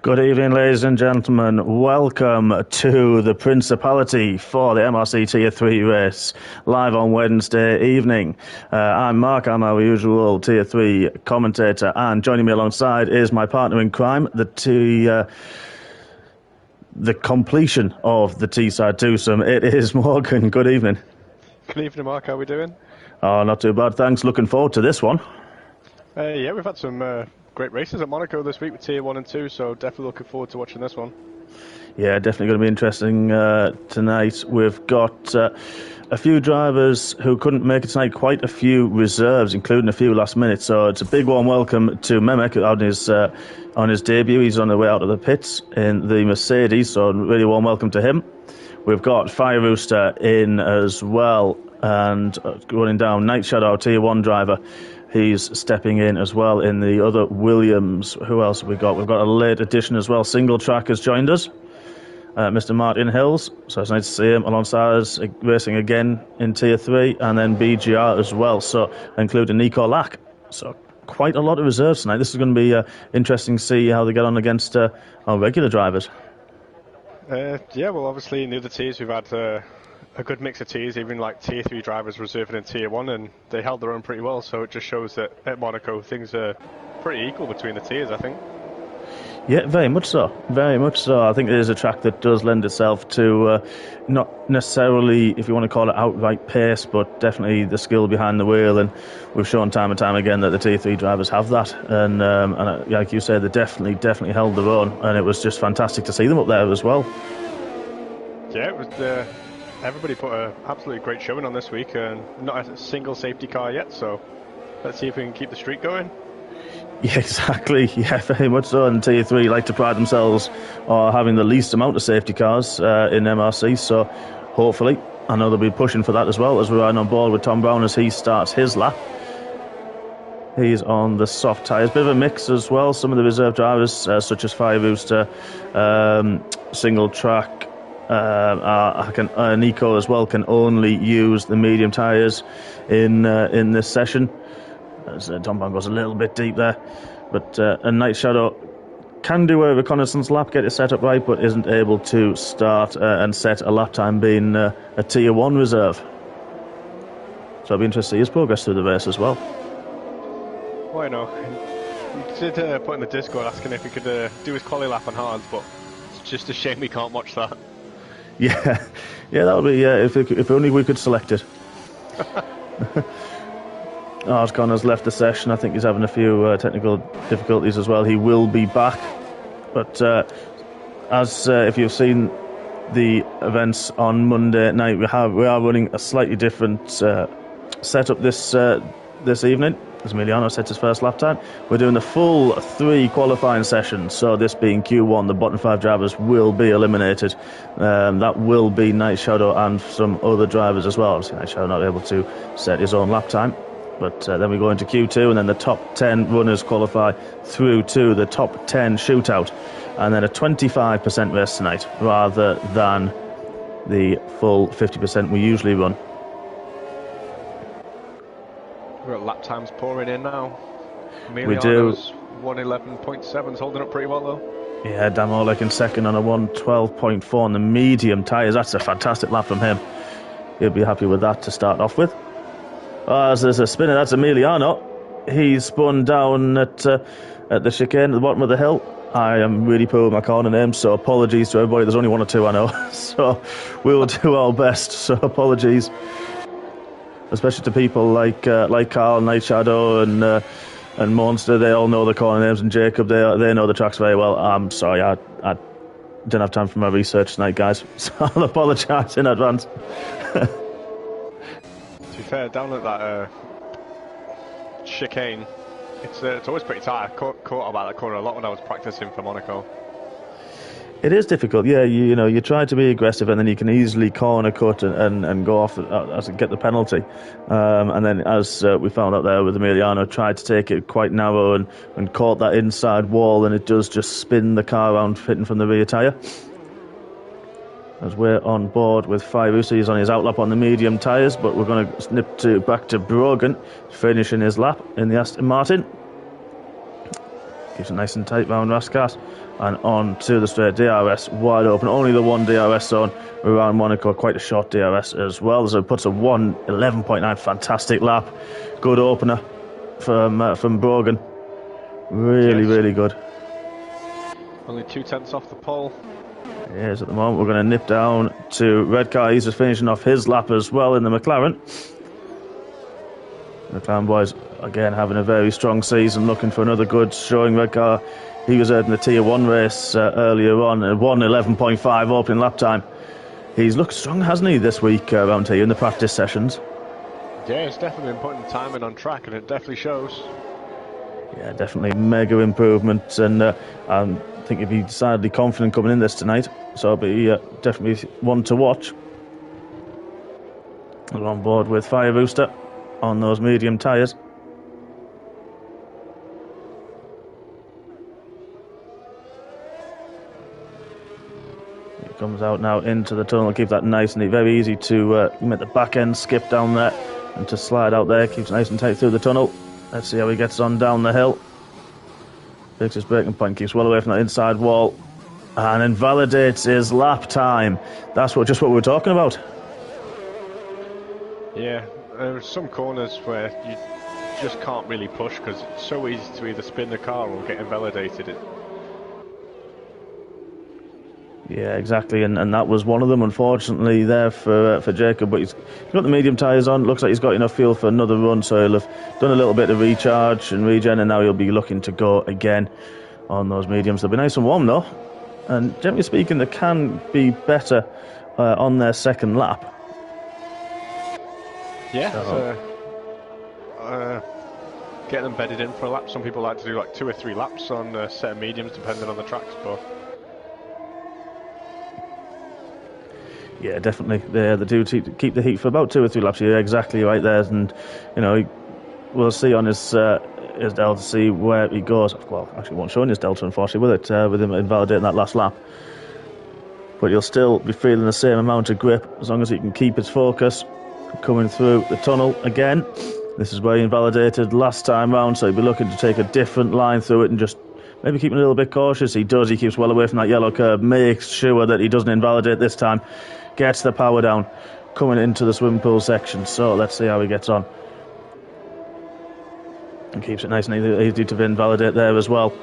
Good evening, ladies and gentlemen. Welcome to the Principality for the MRC Tier 3 race, live on Wednesday evening. I'm Mark, I'm our usual Tier 3 commentator, and joining me alongside is my partner in crime, the completion of the Teesside twosome. It is Morgan. Good evening. Good evening, Mark. How are we doing? Oh, not too bad, thanks. Looking forward to this one. Yeah, we've had some great races at Monaco this week with Tier 1 and 2, so definitely looking forward to watching this one. Yeah, definitely going to be interesting tonight. We've got a few drivers who couldn't make it tonight, quite a few reserves, including a few last minute. So it's a big warm welcome to Mehmet on his debut. He's on the way out of the pits in the Mercedes, so really warm welcome to him. We've got Fire Rooster in as well, and running down Night Shadow, Tier 1 driver. He's stepping in as well in the other Williams. Who else have we got? We've got a late addition as well. Single Track has joined us. Mr. Martin Hills. So it's nice to see him alongside us, racing again in Tier 3. And then BGR as well, so including Nico Lack. So quite a lot of reserves tonight. This is going to be interesting to see how they get on against our regular drivers. Yeah, well, obviously in the other tiers we've had a good mix of tiers, even like Tier 3 drivers reserving in Tier 1, and they held their own pretty well, so it just shows that at Monaco things are pretty equal between the tiers, I think. Yeah, very much so. Very much so. I think it is a track that does lend itself to not necessarily, if you want to call it outright pace, but definitely the skill behind the wheel, and we've shown time and time again that the Tier 3 drivers have that, and like you said, they definitely held their own, and it was just fantastic to see them up there as well. Yeah, it was... Everybody put an absolutely great showing on this week, and not a single safety car yet, so let's see if we can keep the streak going. Yeah, exactly. Yeah, very much so. And Tier 3 like to pride themselves on having the least amount of safety cars in MRC, so hopefully, I know they'll be pushing for that as well, as we're riding on board with Tom Brown as he starts his lap. He's on the soft tyres. Bit of a mix as well. Some of the reserve drivers, such as Fire Rooster, Single Track, Nico as well, can only use the medium tyres in this session. As Tom Brown goes a little bit deep there, but a Night Shadow can do a reconnaissance lap, get it set up right, but isn't able to start and set a lap time, being a Tier 1 reserve. So it'll be interesting to see his progress through the race as well. Well, I know. He did put in the Discord asking if he could do his quali lap on hards, but it's just a shame we can't watch that. Yeah, that would be, if only we could select it. Art Connor's left the session. I think he's having a few technical difficulties as well. He will be back, but if you've seen the events on Monday night, we are running a slightly different setup this evening. As Emiliano sets his first lap time, we're doing the full 3 qualifying sessions, so this being Q1, the bottom 5 drivers will be eliminated. That will be Night Shadow and some other drivers as well. Obviously Night Shadow not able to set his own lap time, but then we go into Q2, and then the top 10 runners qualify through to the top 10 shootout, and then a 25% race tonight rather than the full 50% we usually run. We've got lap times pouring in now. We do. 1:11.7 is holding up pretty well though. Yeah, Damolek in second on a 1:12.4 on the medium tyres. That's a fantastic lap from him. He'll be happy with that to start off with. As there's a spinner, that's Emiliano. He's spun down at the chicane at the bottom of the hill. I am really poor with my corner names, so apologies to everybody. There's only one or two I know, so we'll do our best. So apologies, especially to people like Carl, Night Shadow, and Monster. They all know the corner names, and Jacob. They know the tracks very well. I'm sorry, I didn't have time for my research tonight, guys. So I'll apologise in advance. To be fair, down at that chicane, it's always pretty tight. I caught about that corner a lot when I was practicing for Monaco. It is difficult, yeah. You try to be aggressive, and then you can easily corner cut and go off as get the penalty. And then, as we found out there with Emiliano, tried to take it quite narrow and caught that inside wall, and it does just spin the car around, hitting from the rear tyre. As we're on board with Fairusa, he's on his outlap on the medium tyres, but we're going to snip back to Brogan, finishing his lap in the Aston Martin. Keeps it nice and tight round Raskas. And on to the straight. DRS wide open. Only the one DRS zone around Monaco. Quite a short DRS as well. So it puts a 1:11.9. Fantastic lap. Good opener from Brogan. Really good. Only 2/10 off the pole. Yes, at the moment we're going to nip down to Redcar. He's just finishing off his lap as well in the McLaren. The McLaren boys again having a very strong season, looking for another good showing. Redcar, he was in the Tier 1 race earlier on, 1:11.5 opening lap time. He's looked strong, hasn't he, this week around here in the practice sessions? Yeah, it's definitely been putting timing on track, and it definitely shows. Yeah, definitely mega improvement, and I think he'd be decidedly confident coming in this tonight, so it'll be definitely one to watch. We're on board with Fire Booster on those medium tyres. He comes out now into the tunnel, keep that nice and neat. Very easy to make the back end skip down there and to slide out there. Keeps nice and tight through the tunnel. Let's see how he gets on down the hill. Takes his braking point, keeps well away from that inside wall, and invalidates his lap time. That's just what we were talking about. Yeah, there are some corners where you just can't really push because it's so easy to either spin the car or get invalidated. Yeah, exactly, and that was one of them, unfortunately, there for Jacob. But he's got the medium tyres on. Looks like he's got enough fuel for another run, so he'll have done a little bit of recharge and regen, and now he'll be looking to go again on those mediums. They'll be nice and warm, though. And generally speaking, they can be better on their second lap. Yeah, get them bedded in for a lap. Some people like to do like 2 or 3 laps on a set of mediums, depending on the tracks, but... Yeah, definitely. They do keep the heat for about 2 or 3 laps. You're exactly right there, and we'll see on his delta, see where he goes. Well, actually, won't show his delta, unfortunately, with him invalidating that last lap. But he'll still be feeling the same amount of grip as long as he can keep his focus. Coming through the tunnel again. This is where he invalidated last time round, so he'll be looking to take a different line through it and just maybe keep a little bit cautious. He does. He keeps well away from that yellow curb. Makes sure that he doesn't invalidate this time. Gets the power down, coming into the swimming pool section. So let's see how he gets on. And keeps it nice and easy to invalidate there as well.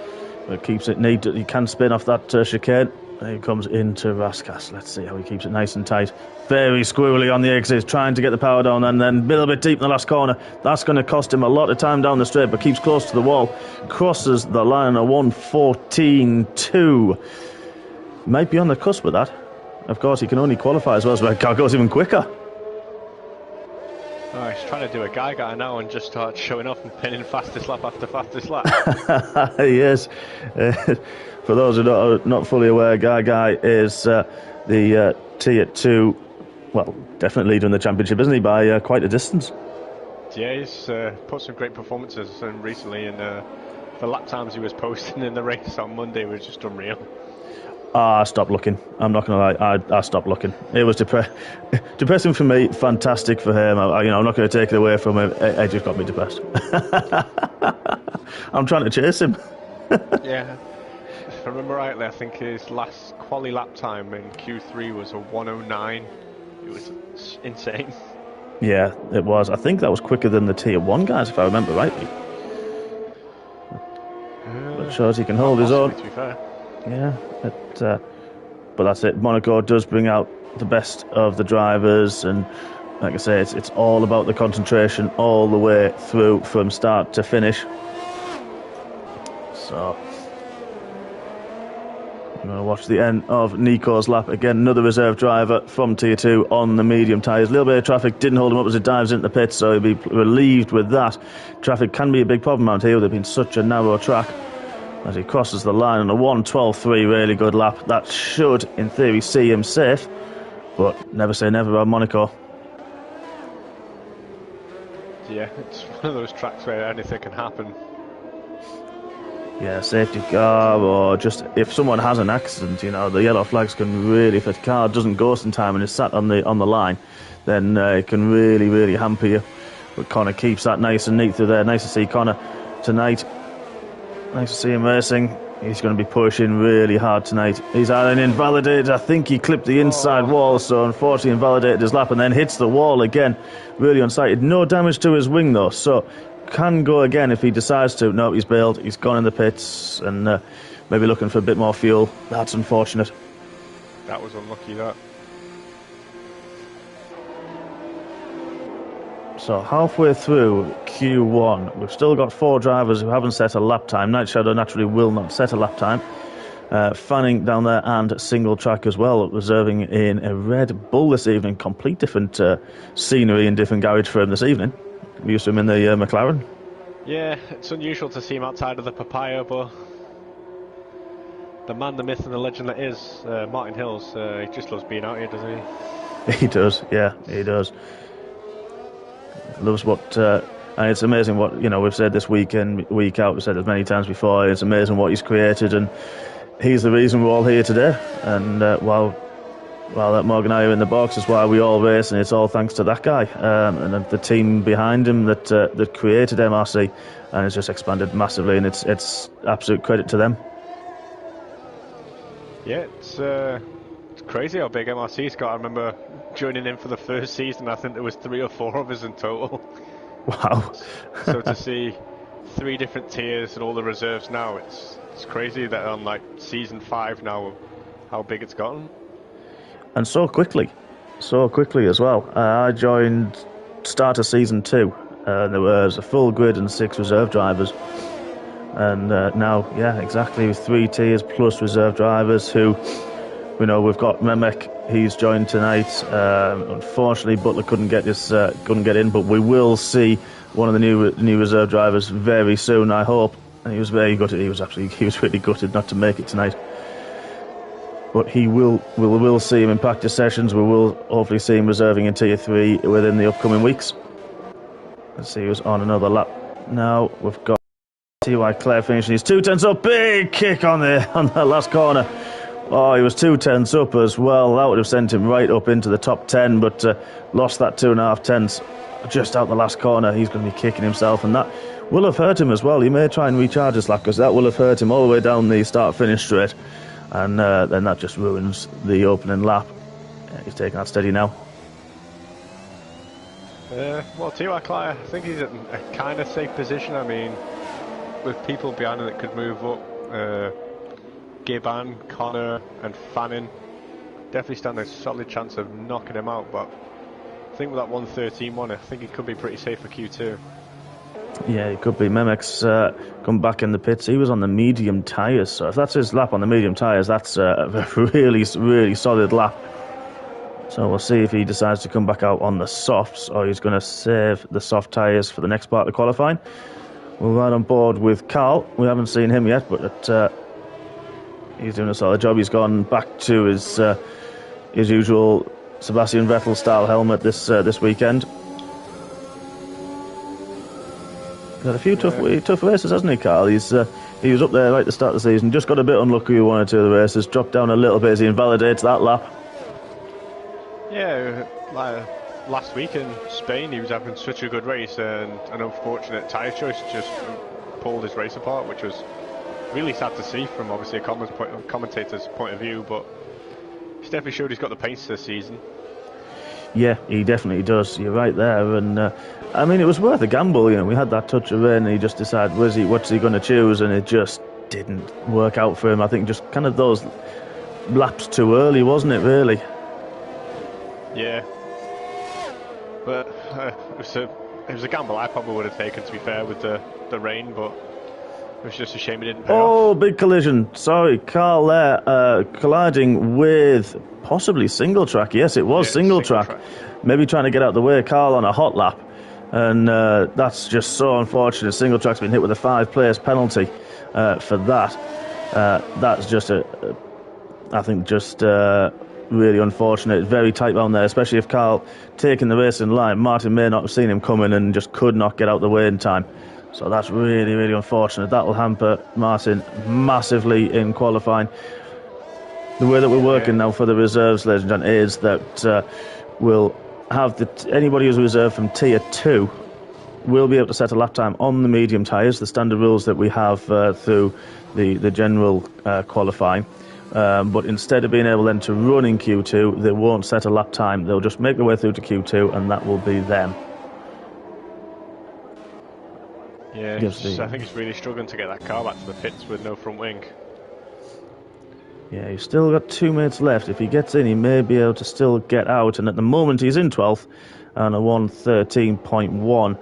But keeps it neat. He can spin off that chicane. And he comes into Raskas. Let's see how he keeps it nice and tight. Very squirrely on the exit, trying to get the power down, and then a little bit deep in the last corner. That's going to cost him a lot of time down the straight, but keeps close to the wall. Crosses the line at 1:14.2. Might be on the cusp of that. Of course, he can only qualify as well, so car goes even quicker. Oh, he's trying to do a guy now and just start showing off and pinning fastest lap after fastest lap. Yes. For those who are not fully aware, Guy is the Tier 2, well, definitely leader in the championship, isn't he, by quite a distance? Yeah, he's put some great performances recently, and the lap times he was posting in the race on Monday was just unreal. I stopped looking. I'm not going to lie. I stopped looking. It was depressing for me, fantastic for him. I'm not going to take it away from him. It just got me depressed. I'm trying to chase him. Yeah. If I remember rightly, I think his last quali lap time in Q3 was a 1:09. It was insane. Yeah, it was. I think that was quicker than the Tier 1 guys, if I remember rightly. shows he can hold his own. To be fair. Yeah, but that's it. Monaco does bring out the best of the drivers, and like I say, it's all about the concentration all the way through from start to finish. So I'm going to watch the end of Nico's lap. Again, another reserve driver from Tier 2 on the medium tyres. A little bit of traffic didn't hold him up as he dives into the pits, so he'll be relieved with that. Traffic can be a big problem around here. They've been such a narrow track. As he crosses the line on a 1:12.3, really good lap. That should, in theory, see him safe, but never say never about Monaco. Yeah, it's one of those tracks where anything can happen. Yeah, safety car, or just if someone has an accident, you know, the yellow flags can really, if a car doesn't ghost in time and is sat on the line, then it can really, really hamper you. But Connor keeps that nice and neat through there. Nice to see Connor tonight. Nice to see him racing. He's going to be pushing really hard tonight. He's had an invalidated. I think he clipped the inside wall, so unfortunately invalidated his lap and then hits the wall again. Really unsighted. No damage to his wing though, so can go again if he decides to. No, he's bailed. He's gone in the pits and maybe looking for a bit more fuel. That's unfortunate. That was unlucky, that. So halfway through Q1, we've still got 4 drivers who haven't set a lap time. Night Shadow naturally will not set a lap time. Fanning down there and single track as well, reserving in a Red Bull this evening. Complete different scenery and different garage for him this evening. We used to him in the McLaren. Yeah, it's unusual to see him outside of the Papaya, but the man, the myth and the legend that is Martin Hills, he just loves being out here, doesn't he? He does, yeah, he does. Loves what, and it's amazing what, you know, we've said this week in, week out, we've said it many times before, it's amazing what he's created, and he's the reason we're all here today. And while that Morgan and I are in the box, is why we all race, and it's all thanks to that guy and the team behind him that created MRC, and it's just expanded massively, and it's absolute credit to them. Yeah, it's crazy how big MRC's got. I remember joining in for the first season. I think there was 3 or 4 of us in total. Wow! So to see 3 different tiers and all the reserves now, it's crazy that on like season 5 now, how big it's gotten. And so quickly as well. I joined start of season 2. There was a full grid and 6 reserve drivers. And now, yeah, exactly, 3 tiers plus reserve drivers who, you know, we've got Memek. He's joined tonight. Unfortunately, Butler couldn't get in, but we will see one of the new reserve drivers very soon, I hope. And he was very gutted. He was really gutted not to make it tonight. But we will see him in practice sessions. We will hopefully see him reserving in Tier 3 within the upcoming weeks. Let's see who's on another lap. Now we've got T.Y. Clare finishing his 2 tenths up. Big kick on the last corner. Oh, he was 2 tenths up as well. That would have sent him right up into the top 10, but lost that 2.5 tenths just out the last corner. He's going to be kicking himself, and that will have hurt him as well. He may try and recharge his lap, because that will have hurt him all the way down the start-finish straight, and then that just ruins the opening lap. Yeah, he's taking that steady now. Well, T.Y. Clare, I think he's in a kind of safe position. I mean, with people behind him that could move up, Gibbon, Connor and Fanning definitely stand a solid chance of knocking him out, but I think with that 1:13.1, I think he could be pretty safe for Q2. Yeah, he could be. Memek's come back in the pits. He was on the medium tyres, so if that's his lap on the medium tyres, that's a really, really solid lap. So we'll see if he decides to come back out on the softs, or he's going to save the soft tyres for the next part of the qualifying. We're right on board with Carl. We haven't seen him yet, but he's doing a solid job. He's gone back to his usual Sebastian Vettel style helmet this weekend. He's had a few tough races, hasn't he, Carl? He was up there right at the start of the season, just got a bit unlucky with 1 or 2 of the races, dropped down a little bit as he invalidates that lap. Yeah, like last week in Spain, he was having such a good race, and an unfortunate tyre choice just pulled his race apart, which was really sad to see from obviously a commentator's point of view, but he's definitely showed he's got the pace this season. Yeah, he definitely does. You're right there, and I mean, it was worth a gamble. You know, we had that touch of rain, and he just decided what's he going to choose, and it just didn't work out for him. I think just kind of those laps too early, wasn't it, really? Yeah. But it was a gamble I probably would have taken, to be fair, with the rain, but it was just a shame it didn't pay off. Big collision. Sorry, Carl there, colliding with possibly single track. Yes, it was single track. Maybe trying to get out the way, Carl on a hot lap. And that's just so unfortunate. Single track's been hit with a 5-place penalty for that. That's just I think just really unfortunate. Very tight down there, especially if Carl taking the race in line. Martin may not have seen him coming and just could not get out the way in time. So that's really, really unfortunate. That will hamper Martin massively in qualifying. The way that we're working now for the reserves, ladies and gentlemen, is that we'll have anybody who's reserved from Tier 2 will be able to set a lap time on the medium tyres, the standard rules that we have through the general qualifying. But instead of being able then to run in Q2, they won't set a lap time. They'll just make their way through to Q2, and that will be them. Yeah, I think he's really struggling to get that car back to the pits with no front wing. Yeah, he's still got 2 minutes left. If he gets in, he may be able to still get out. And at the moment, he's in 12th and a 1:13.1.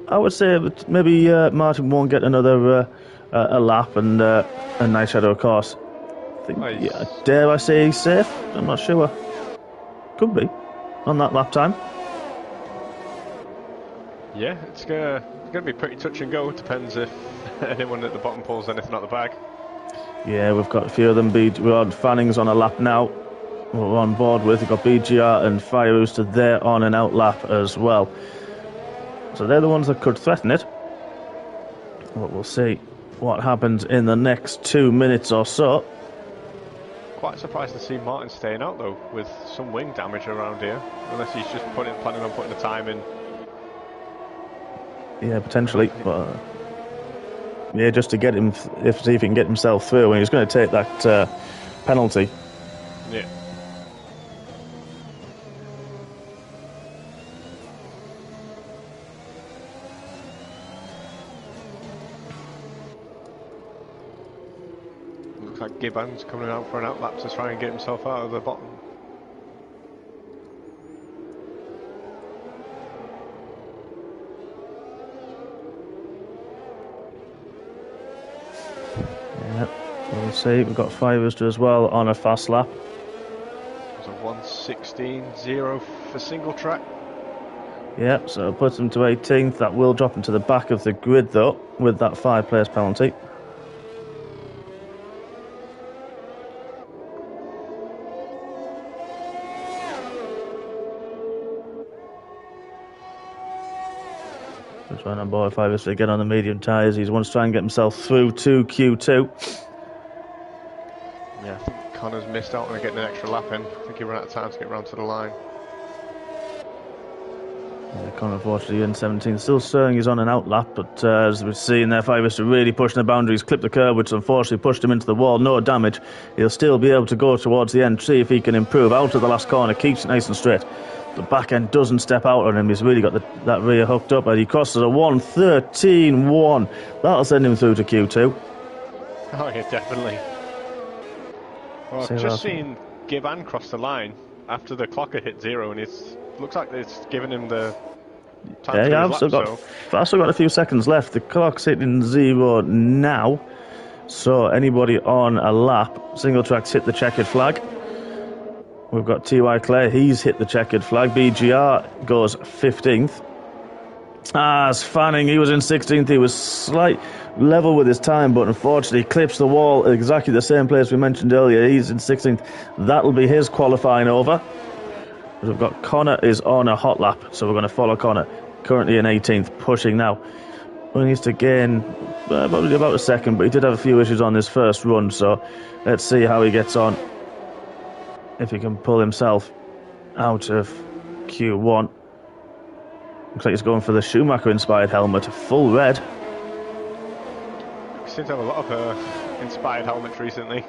I would say that maybe Martin won't get another a lap and a nice shadow, of course. Dare I say he's safe? I'm not sure. Could be on that lap time. Yeah, it's going to be pretty touch and go. It depends if anyone at the bottom pulls anything out the bag. Yeah, we've got a few of them. We're on Fanning's on a lap now. We're on board with. We've got BGR and Fire Rooster there on an out lap as well. So they're the ones that could threaten it. But we'll see what happens in the next 2 minutes or so. Quite surprised to see Martin staying out though, with some wing damage around here. Unless he's just planning on putting the time in. Yeah, potentially. But yeah, just to get him, see if he can get himself through. And he's going to take that penalty. Yeah. Looks like Gibbons coming out for an outlap to try and get himself out of the bottom. We'll see. We've got Fire Rooster as well on a fast lap. It's a 1:16.0 for single track. Yep, so it puts him to 18th. That will drop him to the back of the grid though, with that 5-place penalty. Just trying on board Fire Rooster again on the medium tyres. He wants to try and get himself through to Q2. Yeah, I think Connor's missed out on getting an extra lap in. I think he ran out of time to get round to the line. Yeah, Connor unfortunately in 17th, still showing he's on an out lap, but as we've seen there, Fire Rooster really pushing the boundaries, clipped the curb, which unfortunately pushed him into the wall. No damage. He'll still be able to go towards the end, see if he can improve out of the last corner, keeps it nice and straight. The back end doesn't step out on him. He's really got that rear hooked up, and he crosses a 1:13.1. That'll send him through to Q2. Oh yeah, definitely. Well, I've just seen Gibbon cross the line after the clock had hit 0, and it looks like it's given him the time to I've still got a few seconds left. The clock's hitting 0 now, so anybody on a lap, single tracks hit the checkered flag. We've got T.Y. Clay, he's hit the checkered flag. BGR goes 15th. As Fanning, he was in 16th. He was slight level with his time, but unfortunately clips the wall exactly the same place we mentioned earlier. He's in 16th. That'll be his qualifying over. We've got Connor is on a hot lap, so we're going to follow Connor. Currently in 18th, pushing now. He needs to gain probably about a second, but he did have a few issues on his first run, so let's see how he gets on. If he can pull himself out of Q1. Looks like he's going for the Schumacher-inspired helmet, full red. We seem to have a lot of inspired helmets recently.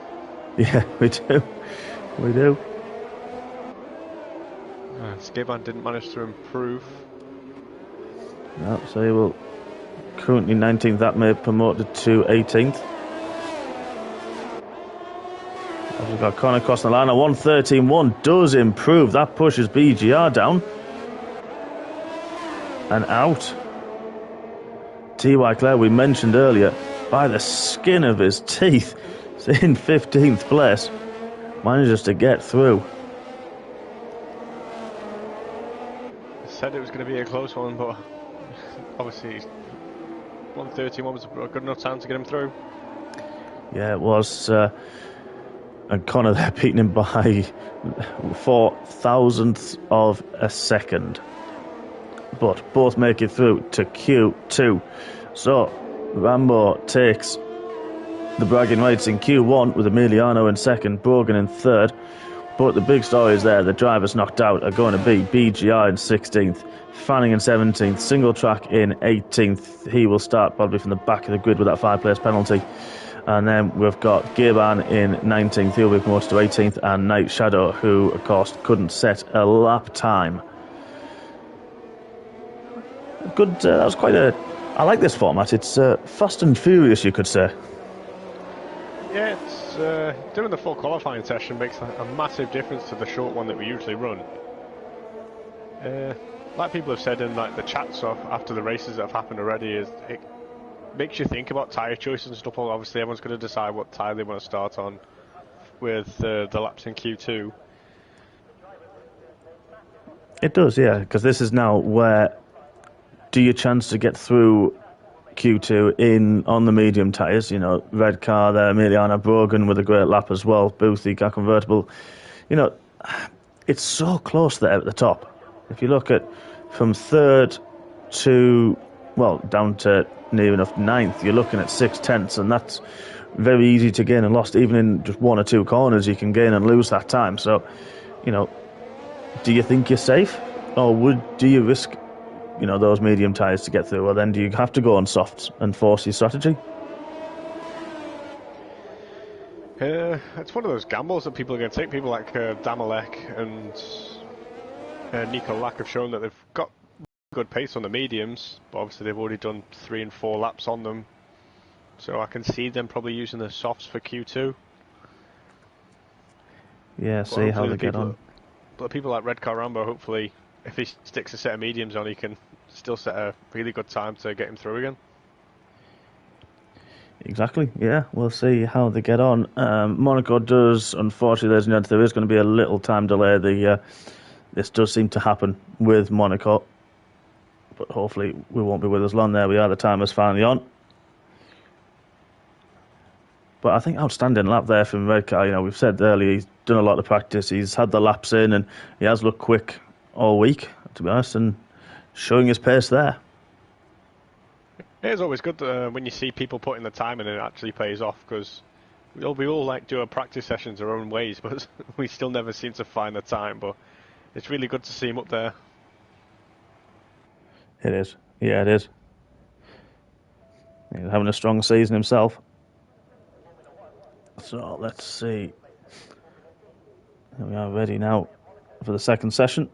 Yeah, we do. We do. Skiban didn't manage to improve. No, so he will currently 19th. That may have promoted to 18th. We've got Connor crossing the line. A 1:13.1 does improve. That pushes BGR down. And out. T.Y. Clare, we mentioned earlier, by the skin of his teeth, is in 15th place. Manages to get through. I said it was going to be a close one, but obviously 1:31 was a good enough time to get him through. Yeah, it was. And Connor there beating him by 4 thousandths of a second. But both make it through to Q2. So Rambo takes the bragging rights in Q1 with Emiliano in second, Brogan in third. But the big story is there. The drivers knocked out are going to be BGR in 16th, Fanning in 17th, Single Track in 18th. He will start probably from the back of the grid with that 5-place penalty. And then we've got Gearban in 19th, he'll be promoted to 18th, and Night Shadow, who, of course, couldn't set a lap time. Good, that was quite a... I like this format. It's fast and furious, you could say. Yeah, it's doing the full qualifying session makes a massive difference to the short one that we usually run. Like people have said in like the chat stuff after the races that have happened already, is it makes you think about tyre choices and stuff. Obviously, everyone's going to decide what tyre they want to start on with the laps in Q2. It does, yeah, because this is now where do you chance to get through Q2 on the medium tyres. You know, red car there, Emiliano Brogan with a great lap as well, Boothie, car convertible. You know, it's so close there at the top. If you look at from third to, well, down to near enough ninth, you're looking at 6/10, and that's very easy to gain and lost. Even in just one or two corners, you can gain and lose that time. So, you know, do you think you're safe, or do you risk, you know, those medium tyres to get through, or then do you have to go on softs and force your strategy? It's one of those gambles that people are going to take. People like Damalek and Nico Lack have shown that they've got good pace on the mediums, but obviously they've already done 3 and 4 laps on them. So I can see them probably using the softs for Q2. Yeah, see how they get on. But people like Red Car Rambo, hopefully, if he sticks a set of mediums on, he can still set a really good time to get him through again. Exactly, yeah. We'll see how they get on. Monaco does, unfortunately, ladies and gentlemen, there is going to be a little time delay. This does seem to happen with Monaco, but hopefully we won't be with us long. There we are, the timer's finally on. But I think outstanding lap there from Redcar. You know, we've said earlier he's done a lot of practice. He's had the laps in, and he has looked quick all week, to be honest, and showing his pace there. It is always good when you see people putting the time in and it actually pays off, because we all like do our practice sessions our own ways, but we still never seem to find the time. But it's really good to see him up there. It is. Yeah, it is. He's having a strong season himself. So let's see. Here we are ready now for the second session.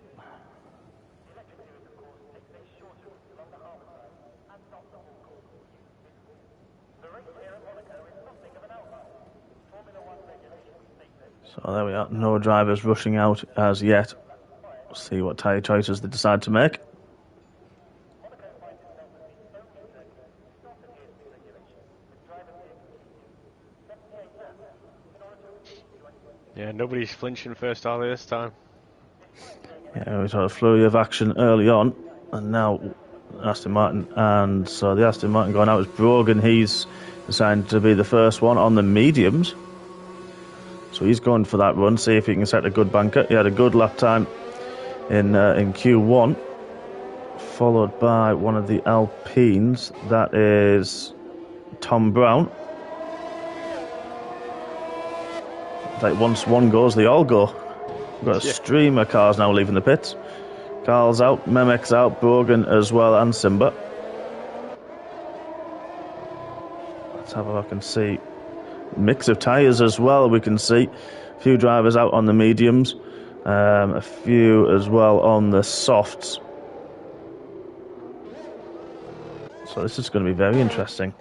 So there we are. No drivers rushing out as yet. See what tyre choices they decide to make. Yeah, nobody's flinching first early this time. Yeah, we saw a flurry of action early on, and now Aston Martin. And so the Aston Martin going out is Brogan. He's decided to be the first one on the mediums. So he's going for that run, see if he can set a good banker. He had a good lap time in Q1, followed by one of the Alpines. That is Tom Brown. Like once one goes, they all go. We've got a stream of cars now leaving the pits. Carl's out, Memek's out, Brogan as well, and Simba. Let's have a look and see. Mix of tyres as well, we can see. A few drivers out on the mediums. A few as well on the softs. So So this is going to be very interesting.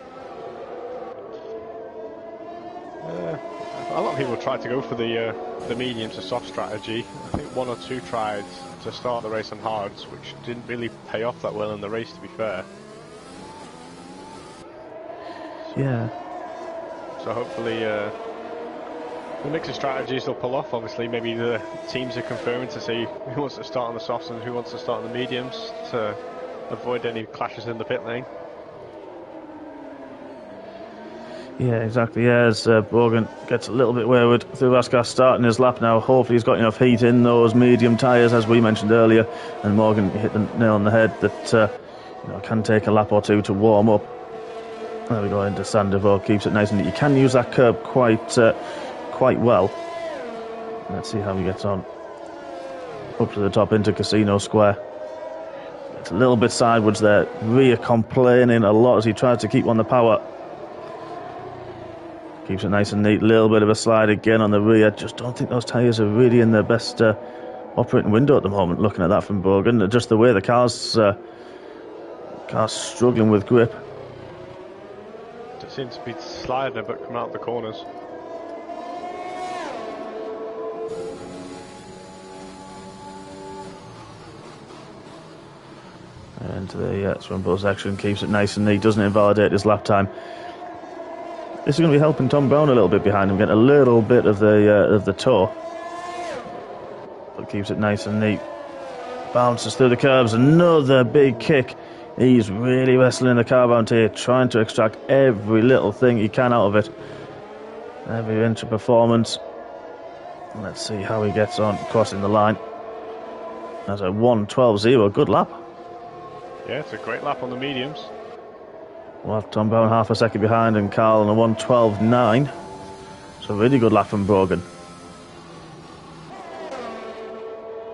A lot of people tried to go for the medium to soft strategy. I think one or two tried to start the race on hards, which didn't really pay off that well in the race, to be fair. Yeah. So hopefully the mix of strategies will pull off. Obviously, maybe the teams are confirming to see who wants to start on the softs and who wants to start on the mediums to avoid any clashes in the pit lane. Yeah, exactly. Yeah, as Morgan gets a little bit wayward through last car starting his lap now. Hopefully he's got enough heat in those medium tyres, as we mentioned earlier. And Morgan hit the nail on the head that can take a lap or two to warm up. There we go into Sandoval, keeps it nice and neat. You can use that curb quite well. Let's see how he gets on. Up to the top into Casino Square. It's a little bit sideways there. Rear complaining a lot as he tries to keep on the power. Keeps it nice and neat. Little bit of a slide again on the rear. Just don't think those tyres are really in their best operating window at the moment. Looking at that from Brogan, just the way the car's struggling with grip. It seems to be sliding a bit coming out the corners. Into the swim section. Keeps it nice and neat. Doesn't invalidate his lap time. This is going to be helping Tom Brown a little bit behind him, getting a little bit of the toe. But keeps it nice and neat. Bounces through the curbs. Another big kick. He's really wrestling the car around here, trying to extract every little thing he can out of it. Every inch of performance. Let's see how he gets on crossing the line. That's a 1:12.0. Good lap. Yeah, it's a great lap on the mediums. Well, Tom Brown half a second behind and Carl on a 1:12.9. So a really good lap from Brogan.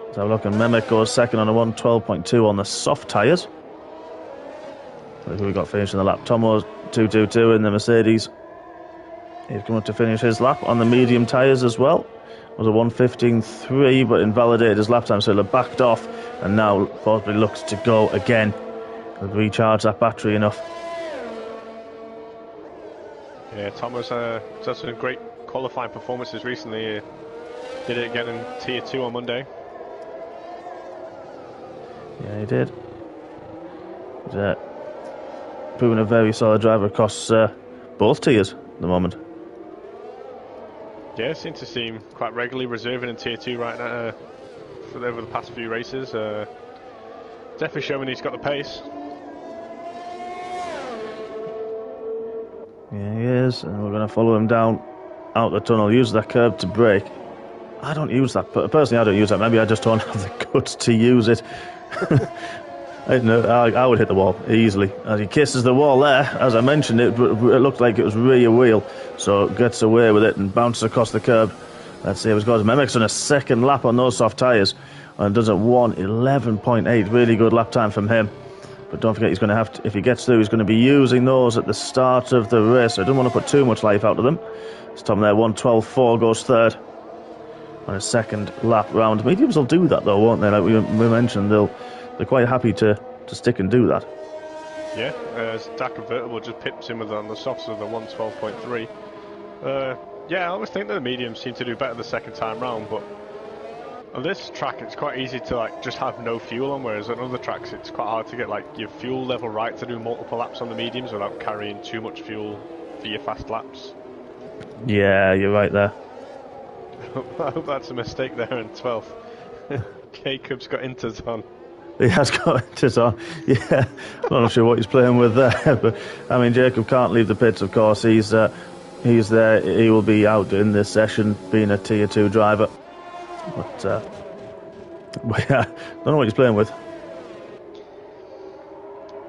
Let's have a look, and Mehmet goes second on a 1:12.2 on the soft tyres. Who we got finishing the lap? Tomo's 2:22 in the Mercedes. He's come up to finish his lap on the medium tyres as well. It was a 1:15.3, but invalidated his lap time, so he'll have backed off and now possibly looks to go again. He'll recharge that battery enough. Yeah, Thomas done some great qualifying performances recently. Did it again in Tier 2 on Monday. Yeah, he did. He's proven a very solid driver across both tiers at the moment. Yeah, seems to seem quite regularly reserving in Tier 2 right now over the past few races. Definitely showing he's got the pace. Yeah, he is, and we're going to follow him down out the tunnel. Use that curb to brake. I don't use that. Personally, I don't use that. Maybe I just don't have the guts to use it. I would hit the wall easily. As he kisses the wall there, as I mentioned, it looked like it was rear wheel, so gets away with it and bounces across the curb. Let's see how it goes. Memek's on a second lap on those soft tyres and does a 1:11.8. Really good lap time from him. But don't forget, he's going to have to, if he gets through, he's going to be using those at the start of the race. So I don't want to put too much life out of them. It's Tom there, 1:12.4 goes third on his second lap round. Mediums will do that though, won't they? Like we mentioned, they're quite happy to stick and do that. Yeah, Dak Convertible just pips him on the softs with a 1:12.3. Yeah, I always think that the mediums seem to do better the second time round, but on this track it's quite easy to just have no fuel on, whereas on other tracks it's quite hard to get your fuel level right to do multiple laps on the mediums without carrying too much fuel for your fast laps. Yeah, you're right there. I hope that's a mistake there in 12th. Jacob's got inters on. He has got inters on. Yeah, I'm not sure what he's playing with there, but I mean, Jacob can't leave the pits. Of course, he's there. He will be out in this session, being a Tier 2 driver. But yeah, don't know what he's playing with.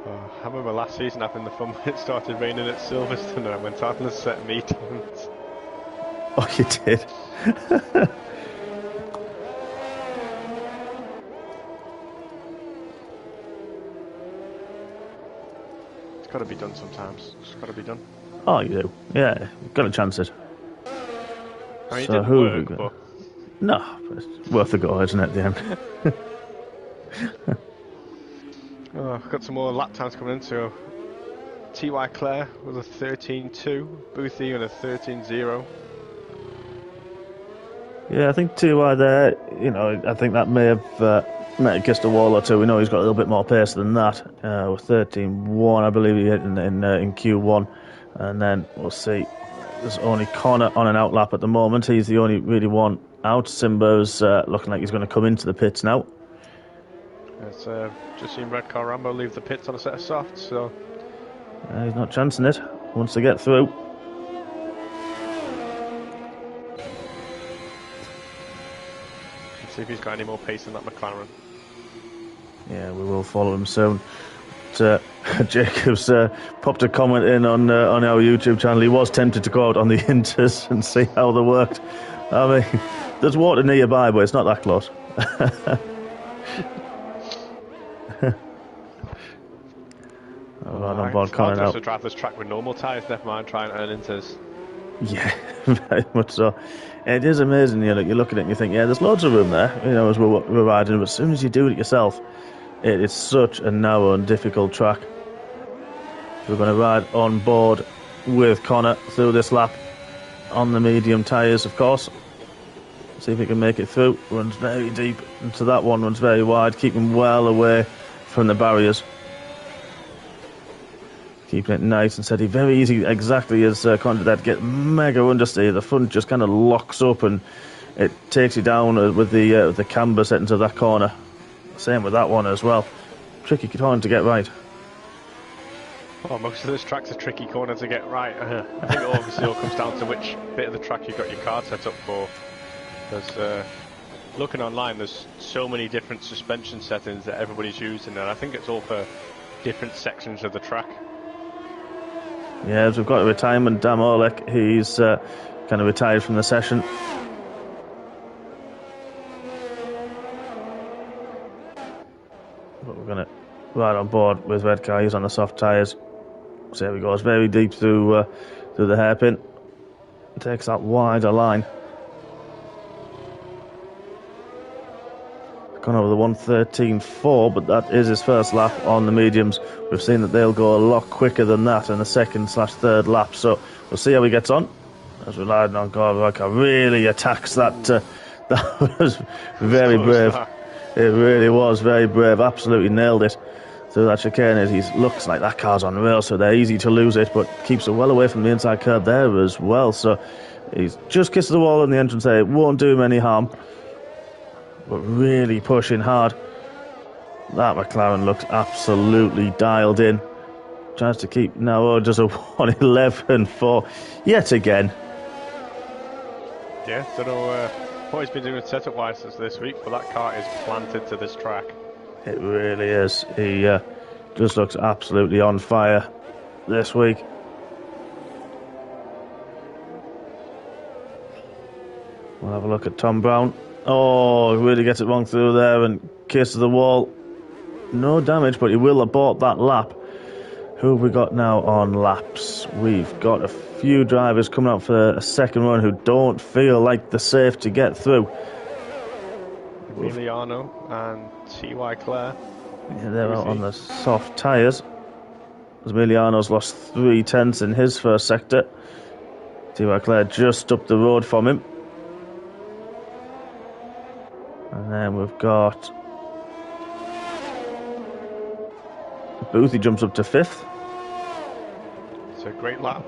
I remember last season having the fun when it started raining at Silverstone and I went out on the set meetings. Oh, you did? It's got to be done sometimes. It's got to be done. Oh, you do? Yeah, you've got to chance it. I mean, it didn't work, but... No, it's worth a go, isn't it, at the end? I've got some more lap times coming in, so T.Y. Clare with a 13.2, Boothie with a 13.0. Yeah, I think TY there, I think that may have kissed a wall or two. We know he's got a little bit more pace than that. With 13.1, I believe he hit in Q1. And then we'll see. There's only Connor on an outlap at the moment. He's the only really one out. Simba's looking like he's going to come into the pits now. It's just seen Red Car Rambo leave the pits on a set of softs, so... He's not chancing it. Wants to get through. Let's see if he's got any more pace than that McLaren. Yeah, we will follow him soon. Jacob's popped a comment in on our YouTube channel. He was tempted to go out on the Inters and see how they worked. I mean, there's water nearby, but it's not that close. Right on board Connor now. I'll just drive this track with normal tyres, never mind trying to earn Inters. Yeah, very much so. It is amazing, you look at it and you think, yeah, there's loads of room there, as we're riding, but as soon as you do it yourself, it is such a narrow and difficult track. We're going to ride on board with Connor through this lap on the medium tyres, of course. See if he can make it through. Runs very deep into that one, runs very wide, keeping well away from the barriers. Keeping it nice and steady. Very easy, exactly as Connor did, get mega understeer. The front just kind of locks up and it takes you down with the camber settings of that corner. Same with that one as well. Tricky corner to get right. Well, most of those tracks are tricky corner to get right. I think it obviously all comes down to which bit of the track you've got your card set up for. Because looking online, there's so many different suspension settings that everybody's using, and I think it's all for different sections of the track. Yeah, as we've got a retirement, Dan Orlek, he's kind of retired from the session. But we're going to ride on board with Red Car. He's on the soft tyres. So there he goes, very deep through the hairpin. Takes that wider line. Gone over the 1:13.4, but that is his first lap on the mediums. We've seen that they'll go a lot quicker than that in the second/third lap, so we'll see how he gets on. As we're riding on, Red Car really attacks that. That was very brave. It really was very brave. Absolutely nailed it through that chicane. He looks like that car's on rails, so they're easy to lose it, but keeps it well away from the inside curb there as well. So he's just kissed the wall in the entrance there. It won't do him any harm, but really pushing hard. That McLaren looks absolutely dialed in. Tries to keep now just a 1:11.4 yet again. Yeah, don't know what he's been doing setup wise this week, but that car is planted to this track. It really is. He just looks absolutely on fire this week. We'll have a look at Tom Brown. Oh, he really gets it wrong through there and kisses the wall. No damage, but he will abort that lap. Who have we got now on laps? We've got a few drivers coming out for a second run who don't feel like they're safe to get through. Emiliano and T.Y. Clare. Yeah, they're out on the soft tyres. Emiliano's lost 3/10 in his first sector. T.Y. Clare just up the road from him. And then we've got Boothie jumps up to 5th. It's a great lap.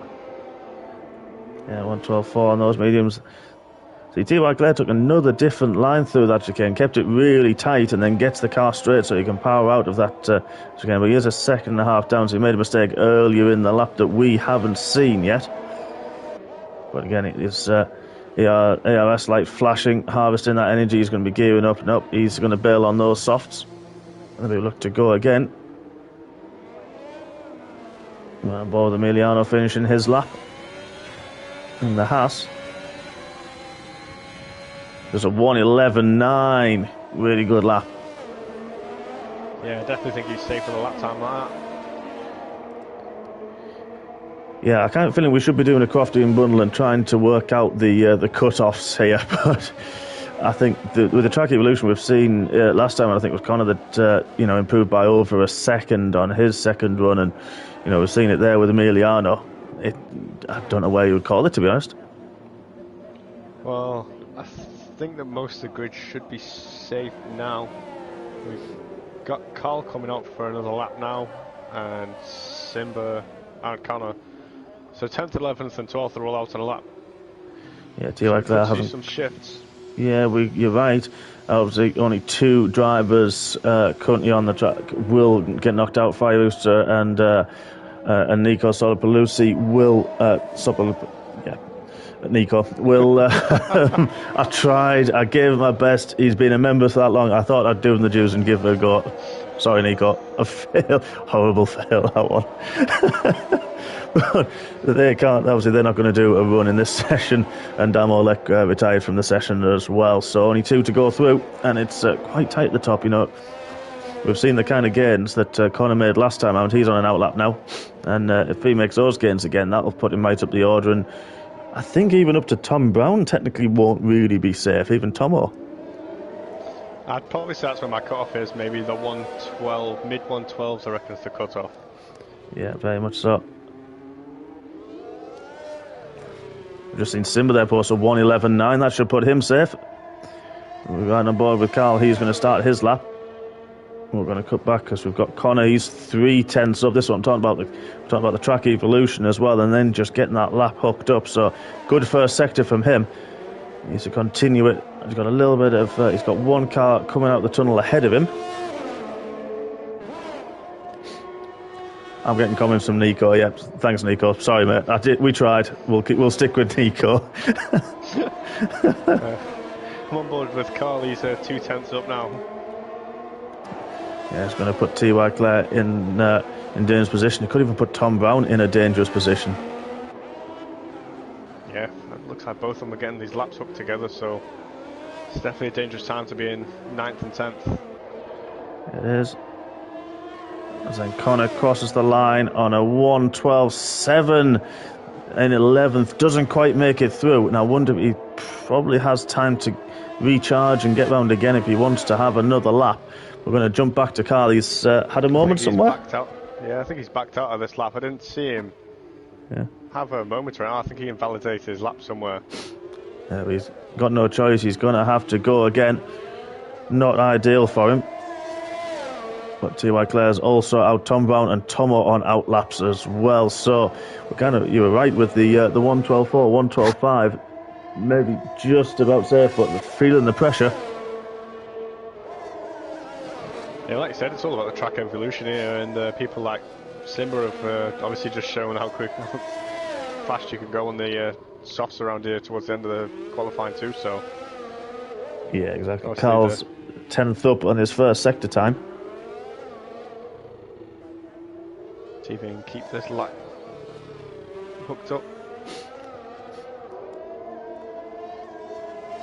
Yeah, 1:12.4 on those mediums. See, T.Y. Clare took another different line through that chicane, kept it really tight, and then gets the car straight so he can power out of that chicane. But he is a second and a half down, so he made a mistake earlier in the lap that we haven't seen yet. But again, it is ARS light flashing, harvesting that energy. He's going to be gearing up. Nope, he's going to bail on those softs. And we look to go again. On board with Emiliano finishing his lap. And the Haas. There's a 1:11.9. Really good lap. Yeah, I definitely think he's safe with a lap time like that. Yeah, I kind of feeling we should be doing a Croftian bundle and trying to work out the cut-offs here, but I think with the track evolution we've seen last time, I think it was Connor that improved by over a second on his second run, and You know, we've seen it there with Emiliano. I don't know where you would call it, to be honest. Well, I think that most of the grid should be safe now. We've got Carl coming up for another lap now, and Simba and Connor. So 10th, 11th, and 12th are all out on a lap. Yeah, do you like that? Having some shifts. Yeah, you're right. Obviously, only 2 drivers currently on the track will get knocked out. Fireluster and Nico Solopalusi will Nico will. I tried. I gave him my best. He's been a member for that long. I thought I'd do him the dues and give it a go. Sorry, Nico. A fail. Horrible fail, that one. But they can't. Obviously, they're not going to do a run in this session. And Damolek retired from the session as well. So only 2 to go through. And it's quite tight at the top, you know. We've seen the kind of gains that Connor made last time out. He's on an outlap now. And if he makes those gains again, that'll put him right up the order. And I think even up to Tom Brown technically won't really be safe, even Tomo. I'd probably say that's where my cutoff is, maybe the 112, mid 112s I reckon is the cutoff. Yeah, very much so. We've just seen Simba there post a 1:11.9, that should put him safe. We're right on board with Carl, he's going to start his lap. We're going to cut back because we've got Connor, he's 3/10 up. This is what I'm talking about, the track evolution as well, and then just getting that lap hooked up. So good first sector from him. He needs to continue it. He's got a little bit of he's got one car coming out the tunnel ahead of him. I'm getting comments from Nico. Yeah, thanks, Nico. Sorry, mate. We tried. We'll stick with Nico. I'm on board with Carl. He's 2/10 up now. Yeah, it's going to put T.Y. Clare in dangerous position. He could even put Tom Brown in a dangerous position. Yeah, it looks like both of them are getting these laps hooked together, so it's definitely a dangerous time to be in 9th and 10th. It is. As then Connor crosses the line on a 1:12.7 in 11th. Doesn't quite make it through. And I wonder if he probably has time to recharge and get round again if he wants to have another lap. We're going to jump back to Carl. He's had a moment somewhere. Yeah, I think he's backed out of this lap. I didn't see him have a moment right now. I think he invalidated his lap somewhere. Yeah, he's got no choice. He's going to have to go again. Not ideal for him. But T.Y. Clare's also out. Tom Brown and Tomo on out laps as well. So you were right with the 1:12.4, 1:12.5. Maybe just about safe, but feeling the pressure. Yeah, like you said, it's all about the track evolution here, and people like Simba have obviously just shown how fast you can go on the softs around here towards the end of the qualifying too. So yeah, exactly. Carl's 10th up on his first sector time. See if he can keep this lap hooked up.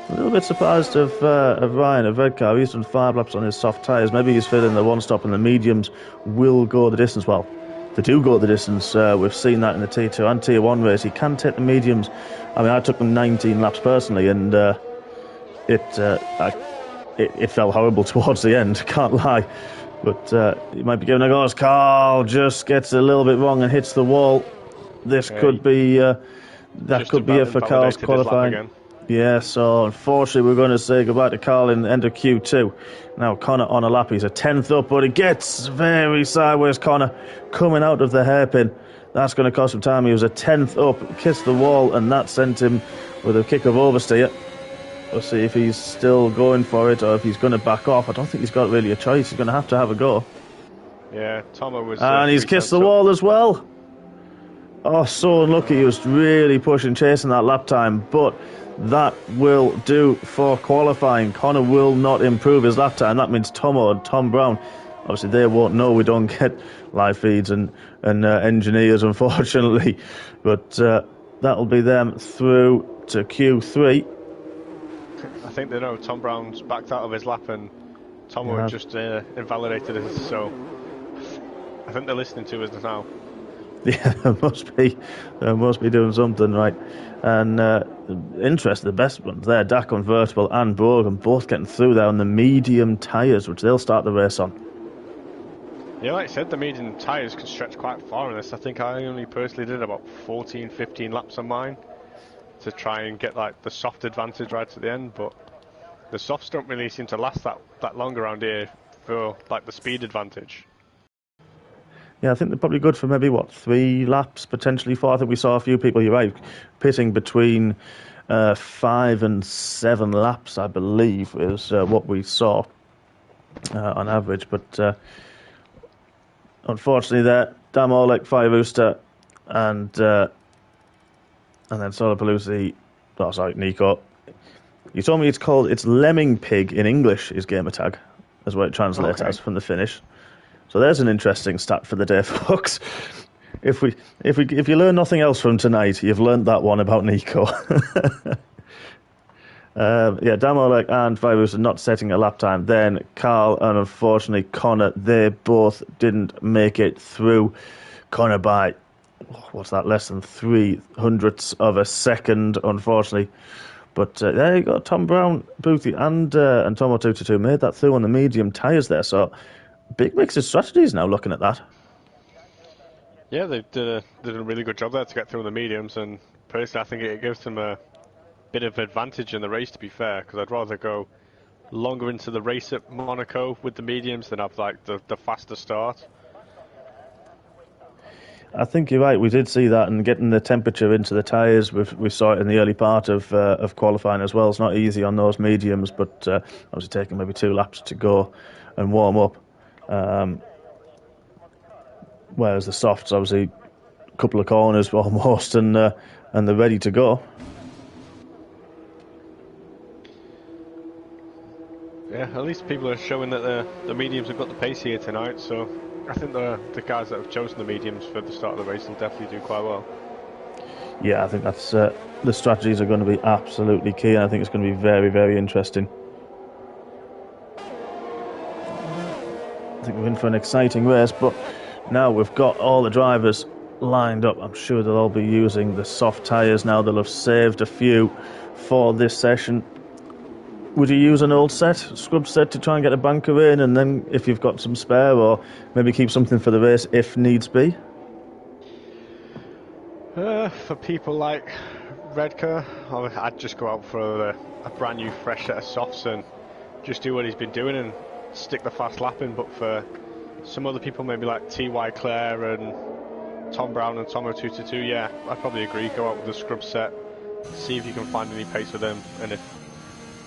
A little bit surprised of Ryan of Redcar. He's done 5 laps on his soft tyres. Maybe he's feeling the one stop and the mediums will go the distance. Well, they do go the distance. We've seen that in the Tier 2 and Tier 1 race. He can take the mediums. I mean, I took them 19 laps personally, and it felt horrible towards the end, can't lie. But he might be giving a go as Carl just gets a little bit wrong and hits the wall. This could be that could be it for Carl's qualifying. Yeah, so unfortunately we're going to say goodbye to Carl in the end of Q2. Now Connor on a lap, he's a 10th up, but it gets very sideways. Connor coming out of the hairpin. That's going to cost him time. He was a 10th up, kissed the wall, and that sent him with a kick of oversteer. We'll see if he's still going for it or if he's going to back off. I don't think he's got really a choice. He's going to have a go. Yeah, Tomo was... and he's kissed the wall as well. Oh, so unlucky. He was really pushing, chasing that lap time, but that will do for qualifying. Connor will not improve his lap time. That means Tomo and Tom Brown, obviously they won't know. We don't get live feeds and engineers, unfortunately. But that'll be them through to Q3. I think they know Tom Brown's backed out of his lap and Tomo had just invalidated us, so I think they're listening to us now. Yeah, they must be doing something right. And interesting, the best ones there, Dak Convertible and Brogan, both getting through there on the medium tyres, which they'll start the race on. Yeah, like I said, the medium tyres can stretch quite far on this. I think I only personally did about 14, 15 laps on mine to try and get like the soft advantage right at the end, but the softs don't really seem to last that long around here for like the speed advantage. Yeah, I think they're probably good for maybe, 3 laps, potentially 4. I think we saw a few people, you're right, pitting between 5 and 7 laps, I believe, is what we saw on average. But unfortunately, there, Damolek, Fire Rooster, and then Solarpalooza. Oh, sorry, Nico. You told me it's Lemming Pig in English is gamer tag, is what it translates as from the finish. So there's an interesting stat for the day, folks. If you learn nothing else from tonight, you've learned that one about Nico. Damolek and Virus are not setting a lap time. Then Carl and unfortunately Connor, they both didn't make it through. Connor by, what's that, less than 0.03 of a second, unfortunately. But there you go, Tom Brown, Boothie, and Tomo222 made that through on the medium tyres there. So big mix of strategies now looking at that. Yeah, they did a really good job there to get through on the mediums, and personally I think it gives them a bit of advantage in the race, to be fair, because I'd rather go longer into the race at Monaco with the mediums than have like the faster start. I think you're right. We did see that, and getting the temperature into the tyres, we saw it in the early part of qualifying as well. It's not easy on those mediums, but obviously taking maybe 2 laps to go and warm up. Whereas the softs, obviously, a couple of corners almost, and they're ready to go. Yeah, at least people are showing that the mediums have got the pace here tonight, so I think the guys that have chosen the mediums for the start of the race will definitely do quite well. Yeah, I think that's the strategies are going to be absolutely key, and I think it's going to be very, very interesting. I think we're in for an exciting race, but now we've got all the drivers lined up. I'm sure they'll all be using the soft tyres now. They'll have saved a few for this session. Would you use an old scrub set, to try and get a banker in, and then if you've got some spare, or maybe keep something for the race if needs be? For people like Redcar, I'd just go out for a brand new fresh set of softs and just do what he's been doing and stick the fast lap in. But for some other people, maybe like T.Y. Clare and Tom Brown and Tomo222, yeah, I'd probably agree. Go out with the scrub set, see if you can find any pace with them, and if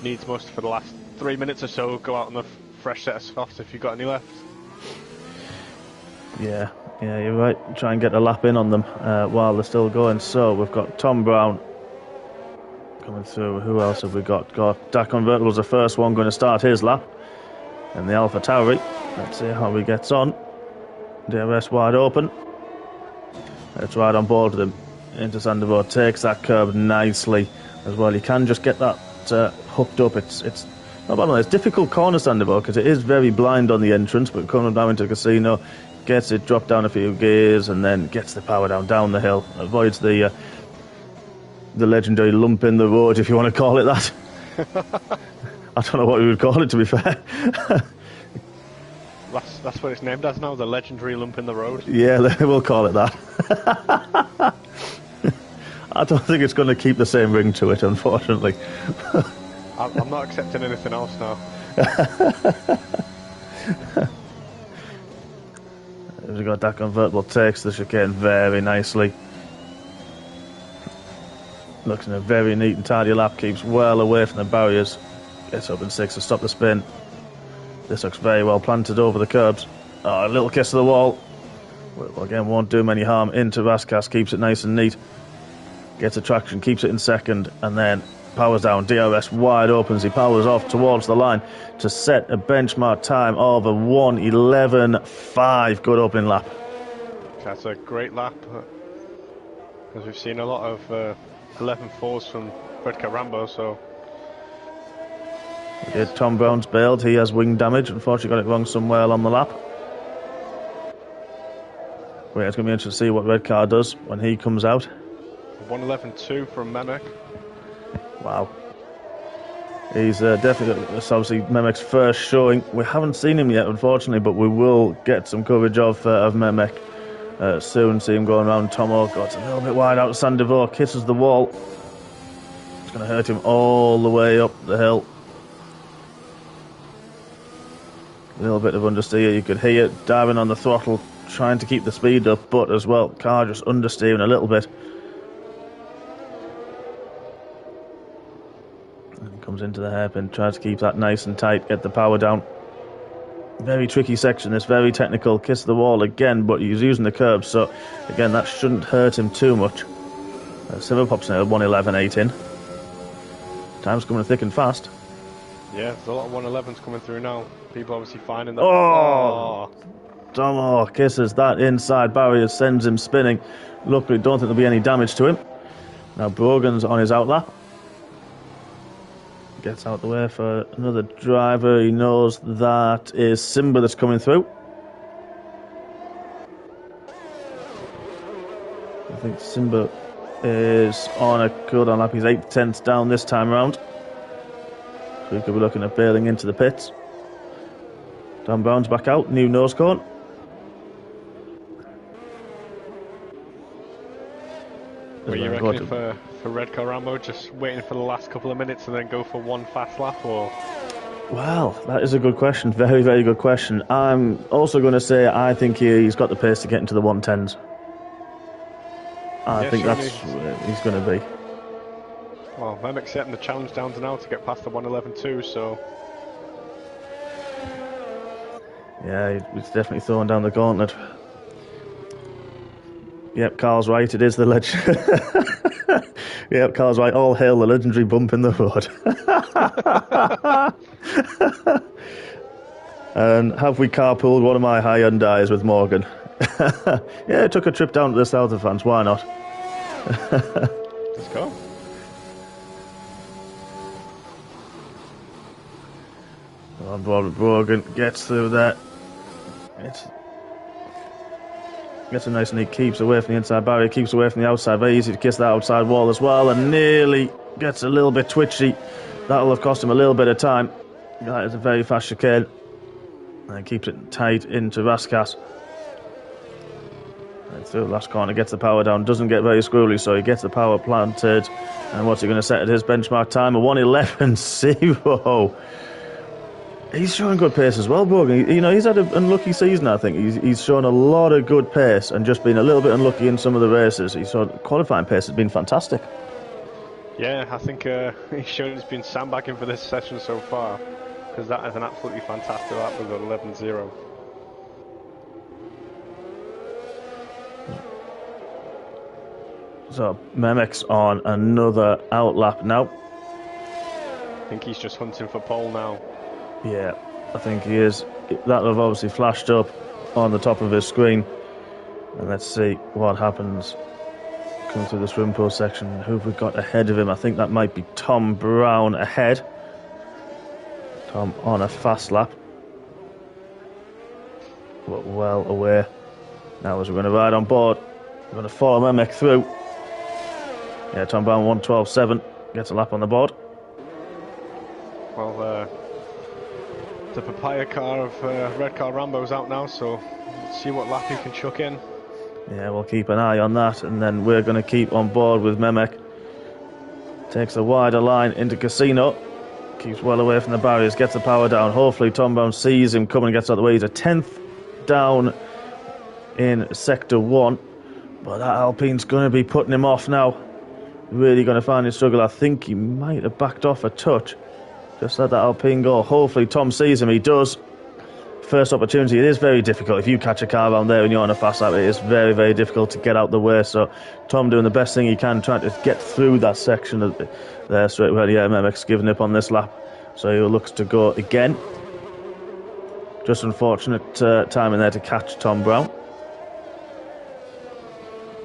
needs must for the last 3 minutes or so, go out on the fresh set of softs if you've got any left. Yeah, you're right. Try and get a lap in on them while they're still going. So we've got Tom Brown coming through. Who else have we got? Dak Convertible's the first one going to start his lap in the Alpha Tauri. Let's see how he gets on. DRS wide open. It's right on board with him into Sandoval. Takes that curb nicely as well. You can just get that hooked up. It's not bad. It's difficult corner Sandoval because it is very blind on the entrance, but coming down into the casino, gets it dropped down a few gears and then gets the power down the hill. Avoids the legendary lump in the road, if you want to call it that. I don't know what we would call it, to be fair. That's what it's named as now, the legendary lump in the road. Yeah, we'll call it that. I don't think it's going to keep the same ring to it, unfortunately. I'm not accepting anything else now. We've got that convertible, takes the chicane very nicely. Looks in a very neat and tidy lap, keeps well away from the barriers. Gets up in 6 to stop the spin. This looks very well planted over the curbs. Oh, a little kiss to the wall. Well, again, won't do him any harm. Into Vasquez, keeps it nice and neat. Gets a traction, keeps it in second, and then powers down. DRS wide opens. He powers off towards the line to set a benchmark time of a 1:11.5. Good opening lap. That's a great lap, because we've seen a lot of 11.4s from Redcar Rambo, so... Tom Brown's bailed. He has wing damage. Unfortunately, got it wrong somewhere along the lap. But it's going to be interesting to see what Redcar does when he comes out. 1:11.2 from Menek. Wow. He's definitely, it's obviously Mehmek's first showing. We haven't seen him yet, unfortunately, but we will get some coverage of Mehmek soon. See him going around. Tomo got a little bit wide out. Sandoval kisses the wall. It's going to hurt him all the way up the hill. A little bit of understeer. You could hear it diving on the throttle, trying to keep the speed up, but as well, car just understeering a little bit. And comes into the hairpin, tries to keep that nice and tight, get the power down. Very tricky section, this very technical. Kiss the wall again, but he's using the curb, so again, that shouldn't hurt him too much. Silver pops in at 1:11.8 in. Time's coming thick and fast. Yeah, there's a lot of 111s coming through now. People obviously finding that. Oh! Tomo kisses that inside barrier, sends him spinning. Luckily, don't think there'll be any damage to him. Now Brogan's on his outlap. Gets out the way for another driver. He knows that is Simba that's coming through. I think Simba is on a cooldown lap. He's 8/10 down this time round. So we could be looking at bailing into the pits. Tom Brown's back out, new nose cone. Were you reckoning for Redcar Rambo, just waiting for the last couple of minutes and then go for one fast lap, or? Well, that is a good question. Very, very good question. I'm also going to say I think he's got the pace to get into the 110s. I think that's where he's going to be. Well, Mehmek's setting the challenge down to now to get past the 111.2, so... Yeah, he's definitely throwing down the gauntlet. Yep, Carl's right, it is the legend. Yep, Carl's right, all hail the legendary bump in the road. And have we carpooled one of my high Hyundais with Morgan? Yeah, took a trip down to the south of France, why not? Let's go. Morgan gets through that. Gets a nice and neat, keeps away from the inside barrier, keeps away from the outside. Very easy to kiss that outside wall as well, and nearly gets a little bit twitchy. That'll have cost him a little bit of time. That is a very fast chicane. And keeps it tight into Raskas. And through the last corner, gets the power down, doesn't get very squirrely, so he gets the power planted. And what's he going to set at his benchmark time? A 1:11.0. He's showing good pace as well, Brogan. You know, he's had an unlucky season, I think. He's shown a lot of good pace and just been a little bit unlucky in some of the races. He's shown qualifying pace has been fantastic. Yeah, I think he's shown he's been sandbagging for this session so far, because that is an absolutely fantastic lap with an 11.0. So, Mehmek's on another outlap now. I think he's just hunting for pole now. Yeah, I think he is. That'll have obviously flashed up on the top of his screen. And let's see what happens coming through this Rimpo section. Who have we got ahead of him? I think that might be Tom Brown ahead. Tom on a fast lap. But well away. Now as we're going to ride on board, we're going to follow Mehmek through. Yeah, Tom Brown 1:12.7. Gets a lap on the board. Well, the papaya car of Redcar Rambo's out now, so let's see what lap he can chuck in. Yeah, we'll keep an eye on that, and then we're going to keep on board with Mehmek. Takes a wider line into Casino. Keeps well away from the barriers, gets the power down. Hopefully Tom Brown sees him coming and gets out of the way. He's a 10th down in Sector 1. But that Alpine's going to be putting him off now. Really going to find his struggle. I think he might have backed off a touch. Just let that Alpine go. Hopefully Tom sees him. He does. First opportunity. It is very difficult. If you catch a car around there and you're on a fast lap, it is very, very difficult to get out the way. So Tom doing the best thing he can, trying to get through that section of there straight away. Yeah, Mehmek's giving up on this lap. So he looks to go again. Just unfortunate timing there to catch Tom Brown.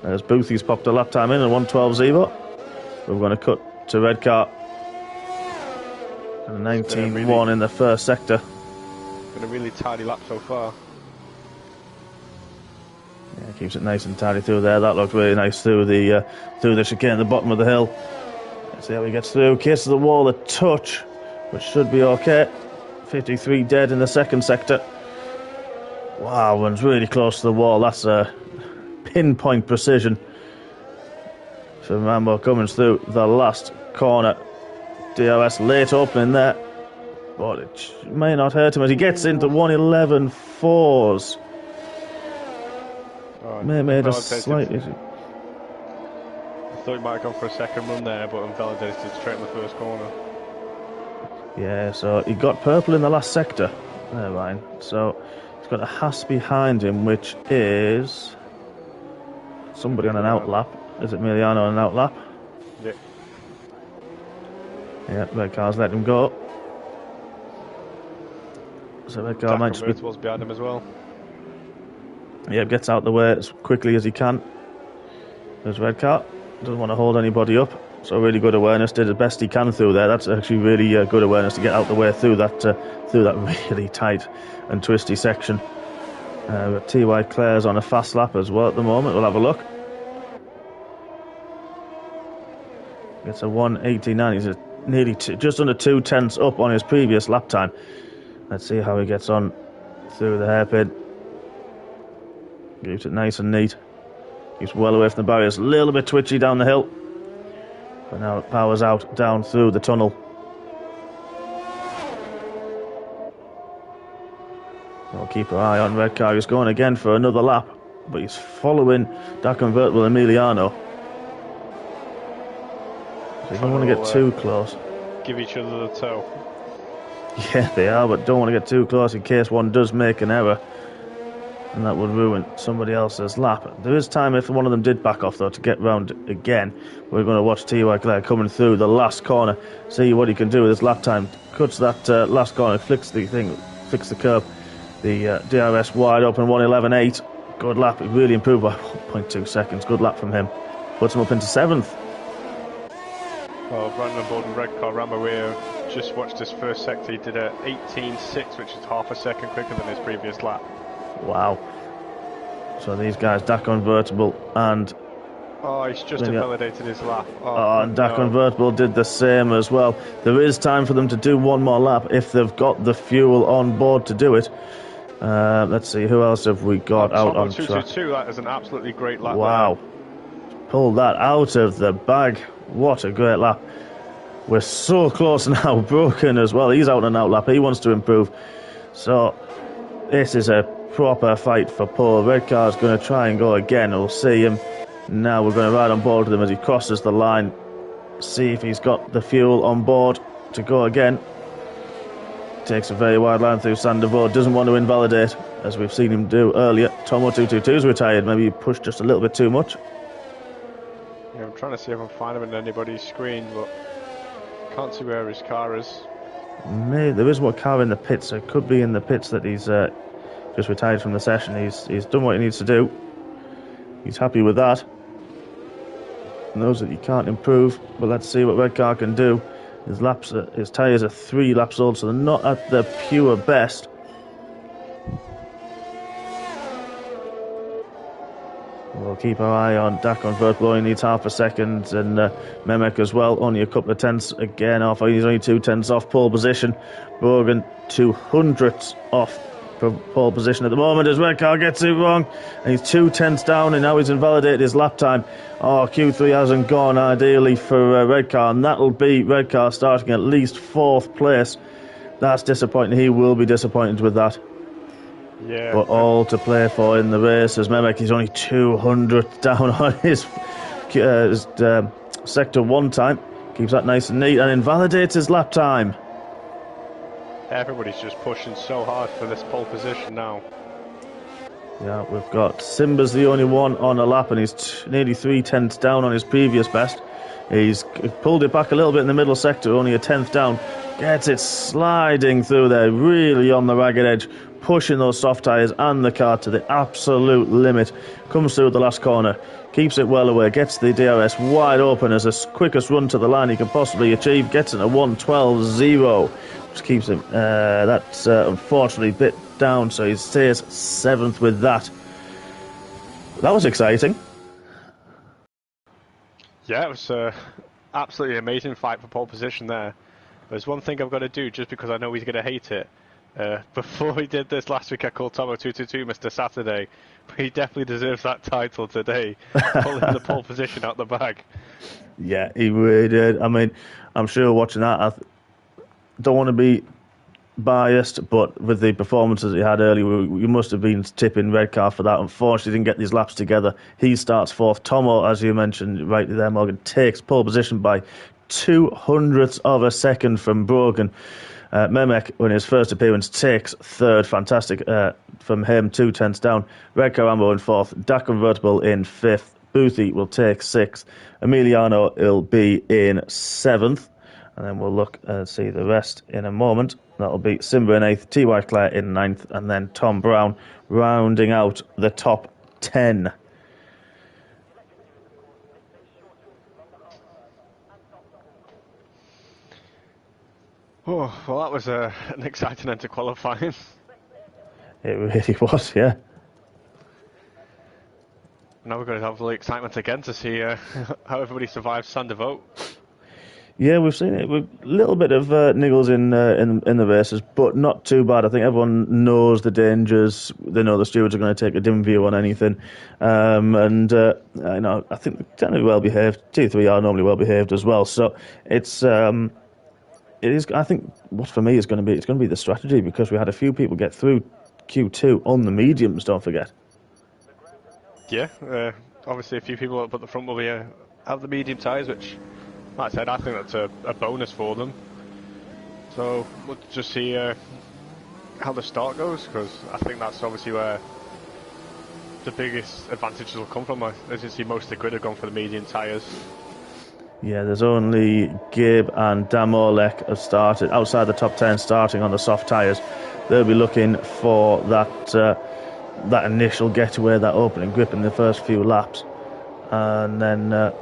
As Boothy's popped a lap time in at 1:12.0. We're going to cut to Redcar. And 19.1 in the first sector. Been a really tidy lap so far. Yeah, keeps it nice and tidy through there. That looked really nice through the chicane at the bottom of the hill. Let's see how he gets through. Kisses the wall a touch. which should be okay. 53 dead in the second sector. Wow, one's really close to the wall. That's a pinpoint precision for Mambo coming through the last corner. DRS late opening there, but it may not hurt him as he gets into 1:11.4s. May have made a slight issue. I thought he might have gone for a second run there, but invalidated straight in the first corner. Yeah, so he got purple in the last sector. Never mind. So he's got a Haas behind him, which is somebody on an outlap. Is it Emiliano on an outlap? Yeah. Yeah, red car's let him go. So red car might just be behind him as well. Yeah, gets out the way as quickly as he can. There's red car. Doesn't want to hold anybody up. So really good awareness. Did the best he can through there. That's actually really good awareness to get out the way through that really tight and twisty section. T.Y. Clare's on a fast lap as well at the moment. We'll have a look. Gets a 1:89. He's nearly just under 2/10 up on his previous lap time. Let's see how he gets on through the hairpin. Keeps it nice and neat. Keeps well away from the barriers. A little bit twitchy down the hill. But now it powers out down through the tunnel. We'll keep our eye on red car. He's going again for another lap. But he's following that convertible Emiliano. So you don't want to get too close. Give each other the toe. Yeah, they are, but don't want to get too close in case one does make an error. And that would ruin somebody else's lap. There is time if one of them did back off, though, to get round again. We're going to watch T.Y. Clare coming through the last corner. See what he can do with his lap time. Cuts that last corner, flicks the curb. The DRS wide open, 1:11.8. Good lap. He really improved by 1.2 seconds. Good lap from him. Puts him up into 7th. Well, Brandon Borden, red car, Rambo, we just watched his first sector. He did a 18.6, which is half a second quicker than his previous lap. Wow. So these guys, DAC Convertible and... Oh, he's just invalidated his lap. And DAC Convertible did the same as well. There is time for them to do one more lap if they've got the fuel on board to do it. Let's see, who else have we got out on track? 222, that is an absolutely great lap. Wow. Pulled that out of the bag. What a great lap. We're so close now. Broken as well. He's out on an out lap. He wants to improve. So, this is a proper fight for Paul. Red car's going to try and go again. We'll see him. Now we're going to ride on board with him as he crosses the line. See if he's got the fuel on board to go again. Takes a very wide line through Sandoval. Doesn't want to invalidate, as we've seen him do earlier. Tomo 222's retired. Maybe he pushed just a little bit too much. Yeah, I'm trying to see if I can find him in anybody's screen, but can't see where his car is. There is one car in the pits, so it could be in the pits that he's just retired from the session. He's done what he needs to do. He's happy with that. Knows that he can't improve, but let's see what red car can do. His tyres are 3 laps old, so they're not at their pure best. We'll keep our eye on DAC Convertible. He needs half a second, and Memek as well. Only a couple of tenths again off. He's only 2 tenths off pole position. Brogan 200ths off pole position at the moment as red car gets it wrong, and he's 2 tenths down, and now he's invalidated his lap time. Q3 hasn't gone ideally for red car, and that'll be red car starting at least 4th place. That's disappointing. He will be disappointed with that. Yeah, but all to play for in the race, as Memek he's only 200th down on his sector 1 time. Keeps that nice and neat and invalidates his lap time. Everybody's just pushing so hard for this pole position now. Yeah, we've got Simba's the only one on a lap, and he's nearly 3 tenths down on his previous best. He's pulled it back a little bit in the middle sector, only a 10th down. Gets it sliding through there, really on the ragged edge, pushing those soft tyres and the car to the absolute limit. Comes through the last corner, keeps it well away, gets the DRS wide open as the quickest run to the line he can possibly achieve, gets it a 1:12.0, which keeps him, that's unfortunately a bit down, so he stays 7th with that. That was exciting. Yeah, it was absolutely amazing fight for pole position there. There's one thing I've got to do just because I know he's going to hate it. Before he did this last week, I called Tomo 222 Mr. Saturday, but he definitely deserves that title today, pulling the pole position out the bag. Yeah, he really did. I mean, I'm sure watching that, I don't want to be biased, but with the performances he had earlier, you must have been tipping Redcar for that. Unfortunately, didn't get these laps together. He starts fourth. Tomo, as you mentioned rightly there, Morgan, takes pole position by 0.02 of a second from Brogan. Memek, in his first appearance, takes third. Fantastic from him, 0.2 down. Redcar Rambo in fourth. Dak Convertible in fifth. Boothie will take sixth. Emiliano will be in seventh. And then we'll look and see the rest in a moment. That'll be Simba in eighth, T.Y. Clare in ninth, and then Tom Brown rounding out the top 10. Oh, well, that was an exciting end to qualifying. It really was, yeah. Now we're going to have the excitement again to see how everybody survives Sander Vogt. Yeah, we've seen it with a little bit of niggles in the races, but not too bad. I think everyone knows the dangers. They know the stewards are going to take a dim view on anything, and I think they're generally well behaved. T3 are normally well behaved as well, so it is. I think what for me is going to be the strategy, because we had a few people get through Q2 on the mediums. Don't forget. Yeah, obviously a few people up at the front will be have the medium tyres, which, like I said, I think that's a bonus for them. So we'll just see how the start goes, because I think that's obviously where the biggest advantages will come from. As you see, most of the grid have gone for the medium tyres. Yeah, there's only Gabe and Damolek have started outside the top 10, starting on the soft tyres. They'll be looking for that initial getaway, that opening grip in the first few laps, and then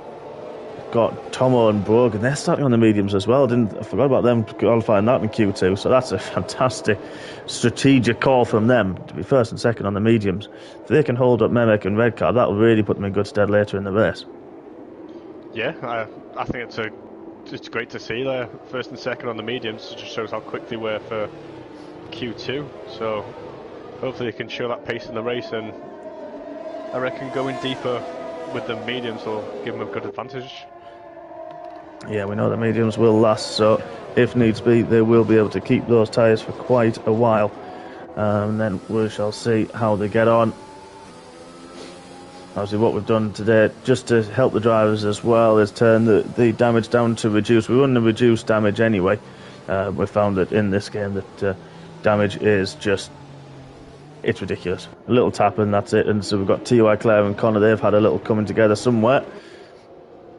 got Tomo and Brogan. They're starting on the mediums as well. I forgot about them qualifying that in Q2. So that's a fantastic strategic call from them to be first and second on the mediums. If they can hold up Memek and Redcar, that will really put them in good stead later in the race. Yeah, I think it's great to see there first and second on the mediums. It just shows how quick they were for Q2. So hopefully they can show that pace in the race, and I reckon going deeper with the mediums will give them a good advantage. Yeah, we know the mediums will last, so if needs be, they will be able to keep those tyres for quite a while. And then we shall see how they get on. Obviously, what we've done today, just to help the drivers as well, is turn the damage down to reduce. We wouldn't have reduced damage anyway. We found that in this game that damage is just, it's ridiculous. A little tap and that's it. And so we've got T.Y. Clare and Connor. They've had a little coming together somewhere.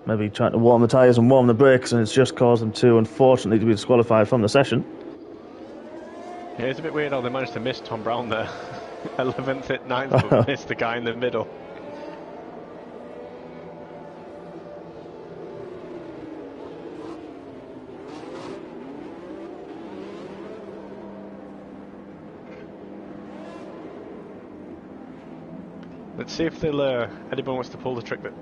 Maybe trying to warm the tyres and warm the brakes, and it's just caused them to, unfortunately, to be disqualified from the session. Yeah, it's a bit weird how they managed to miss Tom Brown there. 11th hit 9th, but missed the guy in the middle. Let's see if anyone wants to pull the trick that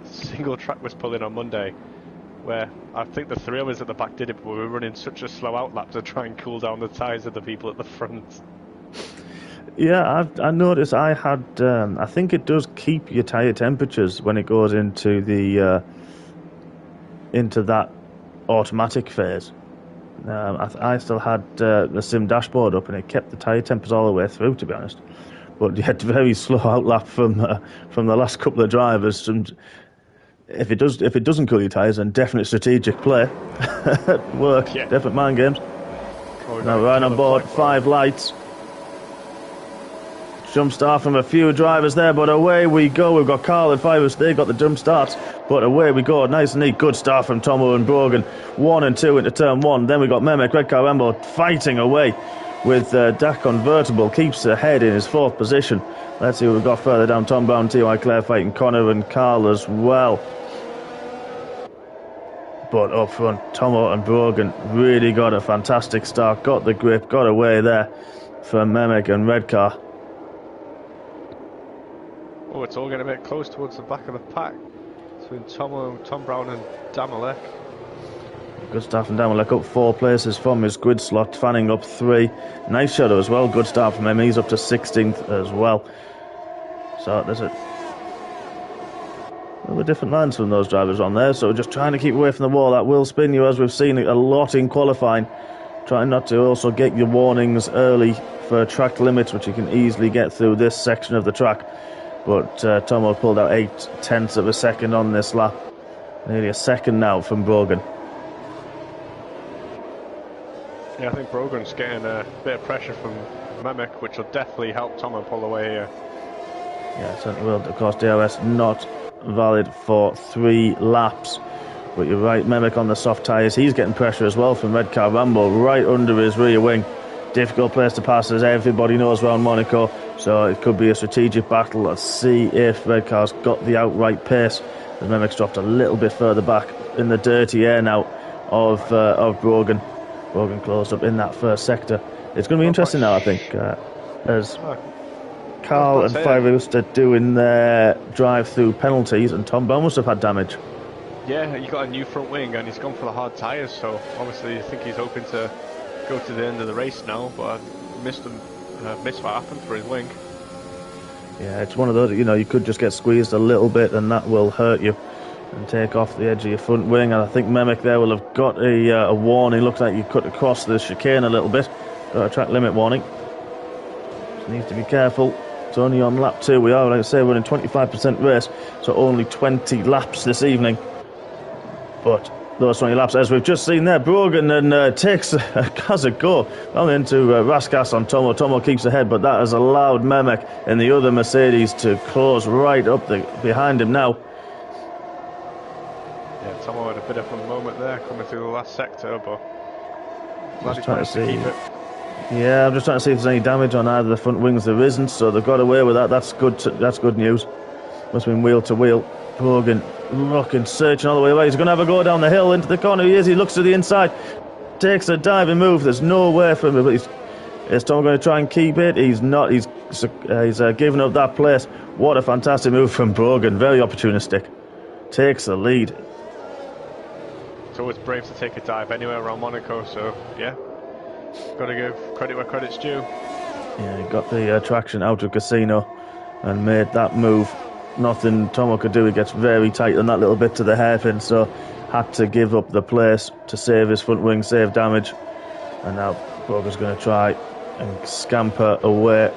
single track was pulling on Monday, where I think the three of us at the back did it, but we were running such a slow outlap to try and cool down the tyres of the people at the front. Yeah, I noticed I had, I think it does keep your tyre temperatures when it goes into that automatic phase. I still had the sim dashboard up, and it kept the tyre temperatures all the way through, to be honest. But you had very slow outlap from the last couple of drivers. And if it doesn't cool your tyres, then definite strategic play at work. Yeah. Definite mind games. Now right on board, 5 lights. Jump start from a few drivers there, but away we go. We've got Carl and Fivers. They got the jump starts, but away we go. Nice and neat, good start from Tomo and Brogan. 1 and 2 into turn 1. Then we got Memek, Redcar Rambo fighting away with Dak Convertible. Keeps ahead in his 4th position. Let's see what we've got further down. Tom Brown, T.Y. Clare fighting Connor and Carl as well. But up front, Tomo and Brogan really got a fantastic start. Got the grip, got away there for Memek and Redcar. Oh, it's all getting a bit close towards the back of the pack between Tom Brown and Damolek. Good start from Danilek, up 4 places from his grid slot. Fanning up 3. Nice shadow as well. Good start from him. He's up to 16th as well. So there's a little bit different lines from those drivers on there. So just trying to keep away from the wall. That will spin you, as we've seen a lot in qualifying. Trying not to also get your warnings early for track limits, which you can easily get through this section of the track. But Tomo pulled out 0.8 of a second on this lap. Nearly a second now from Brogan. Yeah, I think Brogan's getting a bit of pressure from Memek, which will definitely help Tomo pull away here. Yeah, certainly will. Of course, DRS not valid for 3 laps. But you're right, Memek on the soft tyres. He's getting pressure as well from Red Car Rambo right under his rear wing. Difficult place to pass, as everybody knows, around Monaco. So it could be a strategic battle. Let's see if Red Car's got the outright pace. As Memek's dropped a little bit further back in the dirty air now of Brogan. Brogan closed up in that first sector. It's going to be interesting now, I think, as Carl and Fyroost are doing their drive-through penalties, and Tom Bell must have had damage. Yeah, he got a new front wing and he's gone for the hard tyres, so obviously I think he's hoping to go to the end of the race now, but I missed what happened for his wing. Yeah, it's one of those, you could just get squeezed a little bit and that will hurt you and take off the edge of your front wing. And I think Memek there will have got a warning. Looks like you cut across the chicane a little bit. Got a track limit warning. Just needs to be careful. It's only on lap 2. We are, like I say, running 25% race, so only 20 laps this evening. But those 20 laps, as we've just seen there, Brogan and takes has a go on into Raskas on Tomo. Tomo keeps ahead, but that has allowed Memek and the other Mercedes to close right up behind him now. Yeah, Tomo had a bit of a moment there coming through the last sector, but glad he trying managed to keep it. Yeah, I'm just trying to see if there's any damage on either of the front wings. There isn't, so they've got away with that. That's good. That's good news. Must have been wheel to wheel. Brogan rocking, searching all the way away. He's going to have a go down the hill into the corner. He is. He looks to the inside, takes a diving move. There's nowhere for him. But is Tom going to try and keep it? He's not. He's given up that place. What a fantastic move from Brogan. Very opportunistic. Takes the lead. It's always brave to take a dive anywhere around Monaco. So yeah, got to give credit where credit's due. Yeah, he got the traction out of Casino and made that move. Nothing Tomo could do. He gets very tight on that little bit to the hairpin, so had to give up the place to save his front wing, save damage. And now Brogan's going to try and scamper away.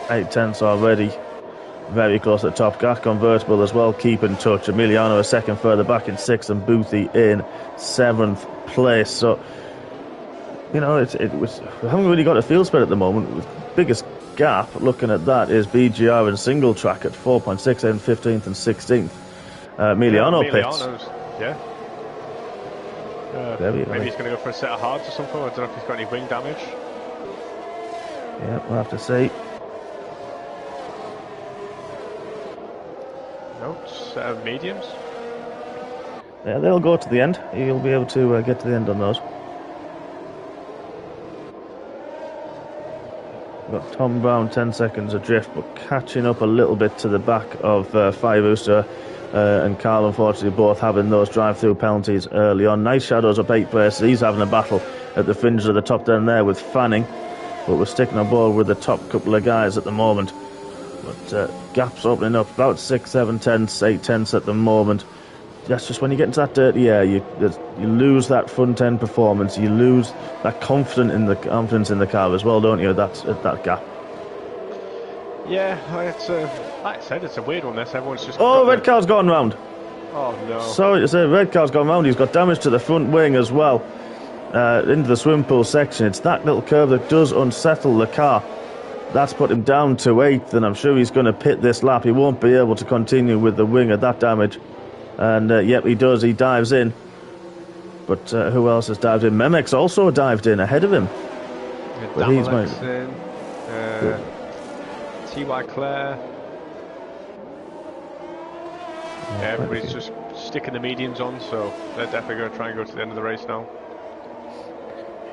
8/10 already, very close to the top. Gas convertible as well, keep in touch. Emiliano a second further back in 6th, and Boothie in 7th place. So we haven't really got a field spread at the moment. The biggest gap, looking at that, is BGR and single track at 4.6 in 15th and 16th. Emiliano pits. Yeah. Maybe he's going to go for a set of hards or something. I don't know if he's got any wing damage. Yeah, we'll have to see. No, set of mediums. Yeah, they'll go to the end. You'll be able to get to the end on those. Got Tom Brown 10 seconds adrift, but catching up a little bit to the back of Fyroost and Carl, unfortunately, both having those drive-through penalties early on. Nice shadows up 8 places. He's having a battle at the fringes of the top down there with Fanning, but we're sticking on board with the top couple of guys at the moment. But gaps opening up about 6, 7 tenths, 8 tenths at the moment. That's just when you get into that dirty air, you lose that front end performance. You lose that confidence in the car as well, don't you? That gap. Yeah, it's like I said, it's a weird one. Everyone's just. Oh, red car's gone round. Oh no! Sorry to say, red car's gone round. He's got damage to the front wing as well, into the swim pool section. It's that little curve that does unsettle the car. That's put him down to 8th, and I'm sure he's going to pit this lap. He won't be able to continue with the wing at that damage. And yep, he does. He dives in. But who else has dived in? Memek's also dived in ahead of him. But he's in. T.Y. Claire. Yeah, everybody's just sticking the mediums on, so they're definitely going to try and go to the end of the race now.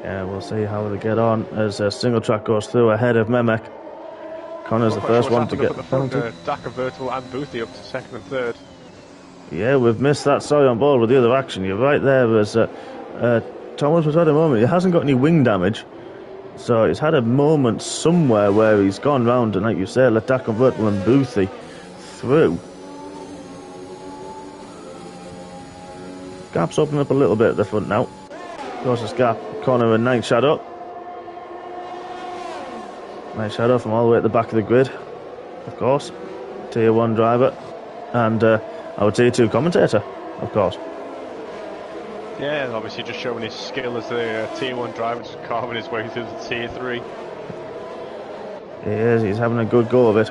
Yeah, we'll see how they get on as a single track goes through ahead of Memek. Connor's the first one to get the penalty. Daka, Vertical and Boothie up to 2nd and 3rd. Yeah, we've missed that. Sorry, on board with the other action. You're right there as Thomas was at a moment. He hasn't got any wing damage, so he's had a moment somewhere where he's gone round and, like you say, let that convertible and Boothie through. Gap's opening up a little bit at the front now. Closest gap, Connor and Night Shadow. Night Shadow from all the way at the back of the grid, of course. Tier 1 driver and our Tier 2 commentator, of course. Yeah, obviously just showing his skill as a Tier 1 driver, just carving his way through the Tier 3. He is, he's having a good go of it.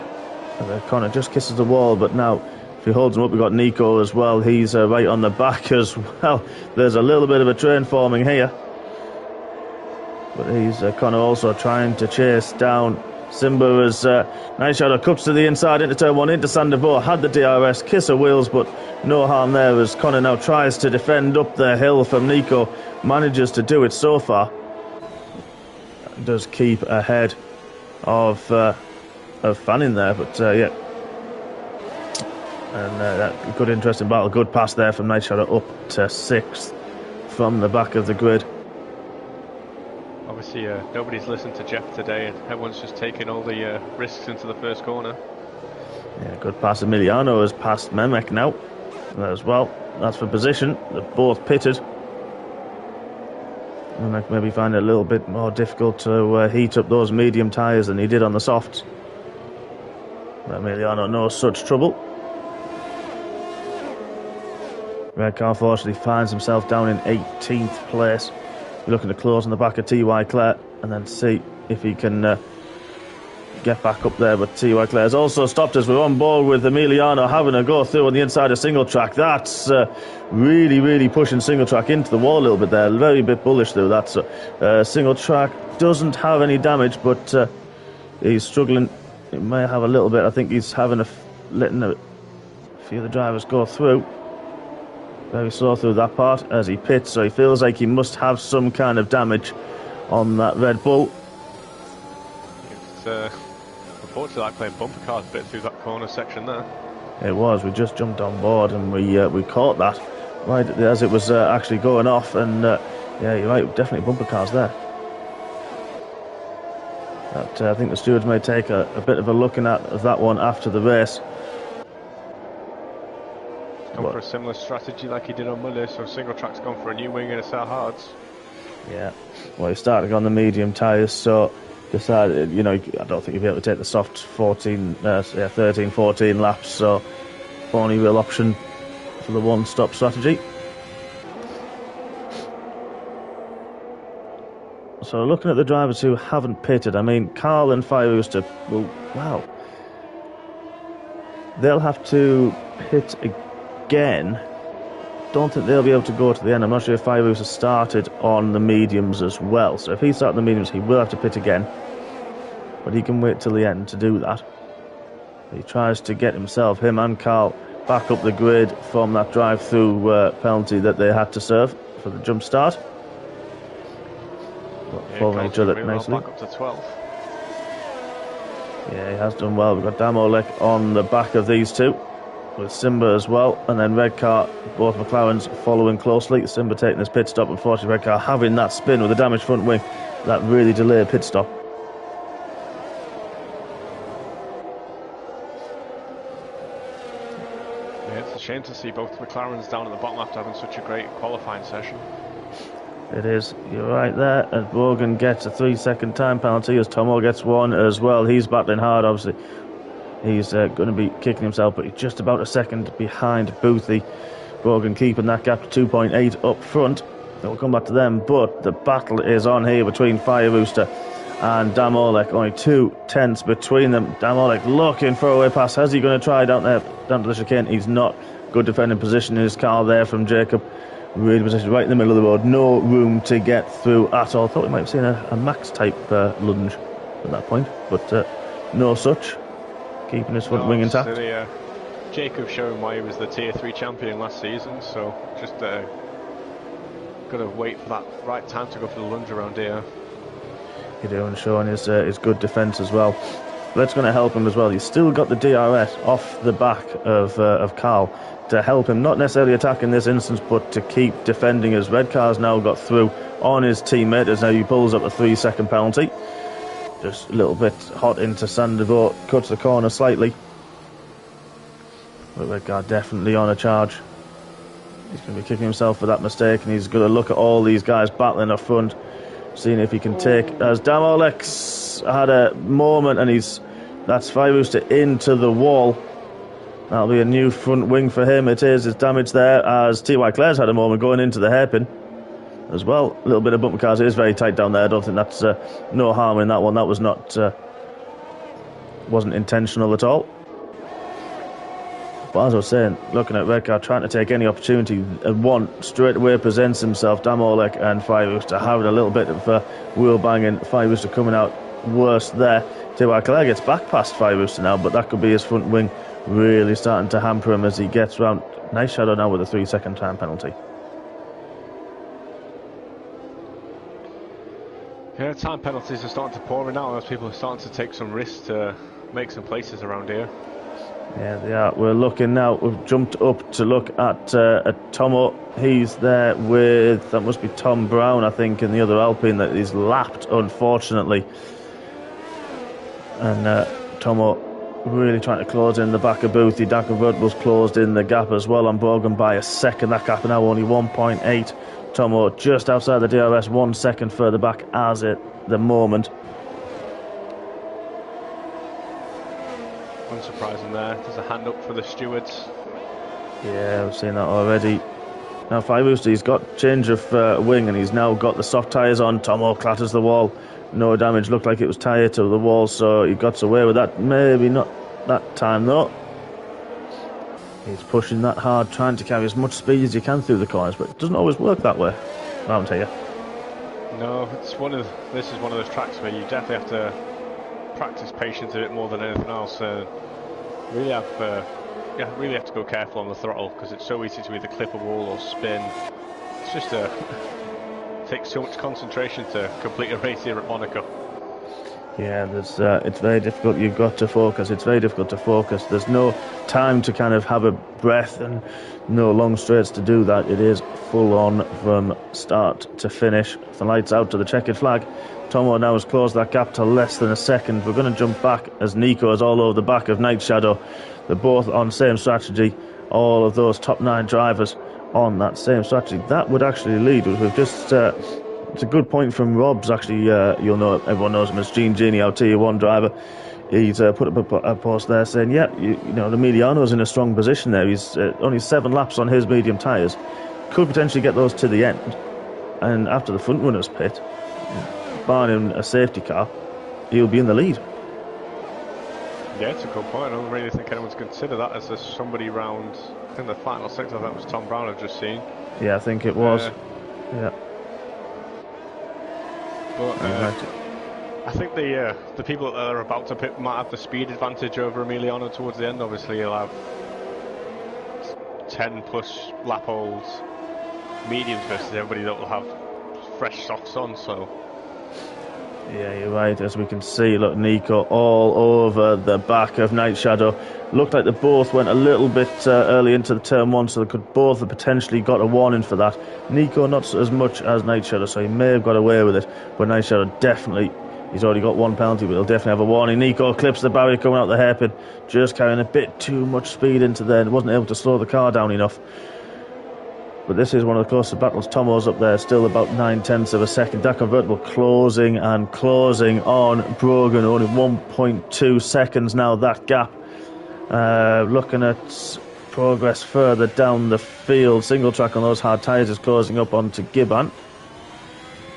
Connor just kisses the wall, but now if he holds him up, we've got Nico as well. He's right on the back as well. There's a little bit of a train forming here. But he's Connor also trying to chase down Simba as Night Shadow cuts to the inside into turn 1, into Sandoval, had the DRS, kiss of wheels, but no harm there as Connor now tries to defend up the hill from Nico. Manages to do it so far. Does keep ahead of Fanning there, but yeah. And that good interesting battle, good pass there from Night Shadow up to 6th from the back of the grid. Obviously nobody's listened to Jeff today and everyone's just taking all the risks into the first corner. Yeah, good pass. Emiliano has passed Memek now as well. That's for position. They're both pitted. Memek maybe find it a little bit more difficult to heat up those medium tyres than he did on the softs. But Emiliano no such trouble. Redcar fortunately finds himself down in 18th place. We're looking to close on the back of T.Y. Clare and then see if he can get back up there. But T.Y. Clare has also stopped us. We're on board with Emiliano having a go through on the inside of single track. That's really pushing single track into the wall a little bit there. Very bit bullish through that. So single track doesn't have any damage, but he's struggling. He may have a little bit. I think he's having letting a few of the drivers go through. Very slow through that part as he pits, so he feels like he must have some kind of damage on that Red Bull. It's unfortunately like playing bumper cars a bit through that corner section there. It was. We just jumped on board and we caught that right as it was actually going off, and yeah, you're right, definitely bumper cars there. That, I think the stewards may take a bit of a looking at that one after the race. Gone for a similar strategy like he did on Monday, so single track's gone for a new wing and a set of hards. Yeah, well, he started on the medium tyres, so decided, I don't think you'll be able to take the soft 13, 14 laps, so only real option for the one-stop strategy. So looking at the drivers who haven't pitted, I mean, Carl and Fire Rooster, well, wow. They'll have to pit again. Don't think they'll be able to go to the end. I'm not sure if Fire Rooster started on the mediums as well. So if he started on the mediums, he will have to pit again. But he can wait till the end to do that. He tries to get him and Carl, back up the grid from that drive-through penalty that they had to serve for the jump start. Following each other really nicely. Well back up to 12. Yeah, he has done well. We've got Damolek on the back of these two, with Simba as well, and then Redcar, both McLarens following closely. Simba taking his pit stop. Unfortunately, Redcar having that spin with a damaged front wing, that really delayed pit stop. Yeah, it's a shame to see both McLarens down at the bottom after having such a great qualifying session. It is, you're right there, and Bogan gets a 3-second time penalty as Tomo gets one as well. He's battling hard, obviously. He's going to be kicking himself, but he's just about a second behind Boothie. Bogan keeping that gap to 2.8 up front. We'll come back to them, but the battle is on here between Fire Rooster and Damolek. Only 2 tenths between them. Damolek looking for a way pass. How's he going to try down to the chicane? He's not. Good defending position in his car there from Jacob. Really positioned right in the middle of the road. No room to get through at all. Thought we might have seen a Max type lunge at that point, but no such. Keeping his front wing intact. Jacob showing why he was the Tier 3 champion last season, so just got to wait for that right time to go for the lunge around here. You do, and showing his good defence as well. That's going to help him as well. He's still got the DRS off the back of Carl to help him, not necessarily attack in this instance, but to keep defending. As red car's now got through on his teammate, as now he pulls up a 3-second penalty. Just a little bit hot into Sandoval, cuts the corner slightly. But red car definitely on a charge. He's going to be kicking himself for that mistake, and he's going to look at all these guys battling up front, seeing if he can take, as Damolek's had a moment, and that's Feiruster into the wall. That'll be a new front wing for him. It is. It's damage there, as T.Y. Claire's had a moment going into the hairpin as well. A little bit of bumper cars. It is very tight down there. I don't think that's no harm in that one. That was not wasn't intentional at all. But as I was saying, looking at red car, trying to take any opportunity, one straight away presents himself. Damolek and Feiruster having a little bit of wheel banging. Feiruster coming out worse there. T.Y. Claire gets back past Feiruster now, but that could be his front wing really starting to hamper him as he gets round. Nice Shadow now with a 3-second time penalty. Yeah, time penalties are starting to pour in now as people are starting to take some risks to make some places around here. Yeah, they are. We're looking now. We've jumped up to look at Tomo. He's there with, that must be Tom Brown, I think, in the other Alpine that he's lapped, unfortunately. And Tomo really trying to close in the back of Boothie. Dakenvert was closed in the gap as well on Borgen by a second. That gap now only 1.8. Tomo just outside the DRS, 1 second further back as at the moment. Unsurprising there. There's a hand up for the stewards. Yeah, we've seen that already. Now Feiruster, he's got change of wing, and he's now got the soft tyres on. Tomo clatters the wall. No damage, looked like it was tyre to the wall, so he got away with that. Maybe not that time though. He's pushing that hard, trying to carry as much speed as he can through the corners, but it doesn't always work that way around here. No, this is one of those tracks where you definitely have to practice patience a bit more than anything else. Really have to go careful on the throttle, because it's so easy to either clip a wall or spin. It's just takes so much concentration to complete a race here at Monaco. Yeah, it's very difficult. You've got to focus. It's very difficult to focus. There's no time to kind of have a breath and no long straights to do that. It is full on from start to finish. The lights out to the checkered flag. Tomo now has closed that gap to less than a second. We're going to jump back as Nico is all over the back of Night Shadow. They're both on same strategy. All of those top 9 drivers on that same strategy. That would actually lead. We've just it's a good point from Rob's, actually. You'll know, everyone knows him as Genie, our Tier 1 driver. He's put up a post there saying, yeah, you know, the Emiliano's in a strong position there. He's only 7 laps on his medium tyres. Could potentially get those to the end. And after the front runners pit, barring a safety car, he'll be in the lead. Yeah, it's a good point. I don't really think anyone's considered that as there's somebody round in the final sector. I think it was Tom Brown I've just seen. Yeah, I think it was. Yeah. But I think the people that are about to pit might have the speed advantage over Emiliano towards the end. Obviously, he'll have 10 plus lap holds mediums versus everybody that will have fresh socks on. So yeah, you're right. As we can see, look, Nico all over the back of Night Shadow. Looked like they both went a little bit early into the turn 1, so they could both have potentially got a warning for that. Nico not as much as Night Shadow, so he may have got away with it, but Night Shadow definitely, he's already got 1 penalty, but he'll definitely have a warning. Nico clips the barrier coming out the hairpin, just carrying a bit too much speed into there, and wasn't able to slow the car down enough. But this is one of the closest battles. Tomo's up there, still about 9/10 of a second. That convertible closing and closing on Brogan, only 1.2 seconds now, that gap. Looking at progress further down the field, single track on those hard tyres is closing up onto Gibbon,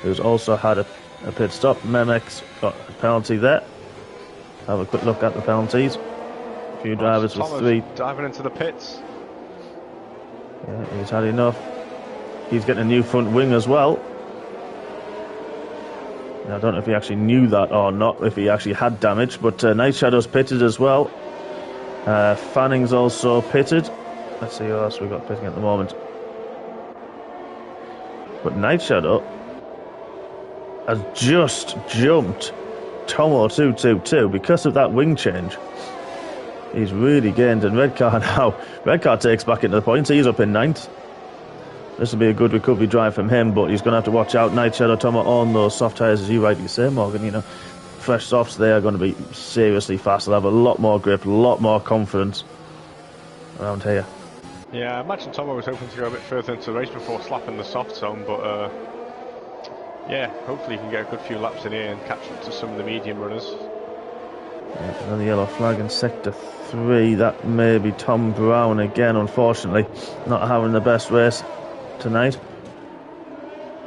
who's also had a pit stop. Memek's got a penalty there. Have a quick look at the penalties. A few drivers with 3. Diving into the pits. Yeah, he's had enough. He's getting a new front wing as well. Now, I don't know if he actually knew that or not, if he actually had damage, but Night Shadow's pitted as well. Fanning's also pitted. Let's see who else we've got pitting at the moment. But Night Shadow has just jumped Tomo 222, because of that wing change, he's really gained. And Redcar now, Redcar takes back into the points. He's up in 9th. This will be a good recovery drive from him, but he's going to have to watch out. Night Shadow Tomo on those soft tyres, as you rightly say, Morgan. You know, fresh softs, they are going to be seriously fast. They'll have a lot more grip, a lot more confidence around here. Yeah, I imagine Tomo was hoping to go a bit further into the race before slapping the soft zone, but yeah, hopefully he can get a good few laps in here and catch up to some of the medium runners. Yeah, another yellow flag in Sector 3. That may be Tom Brown again, unfortunately. Not having the best race tonight.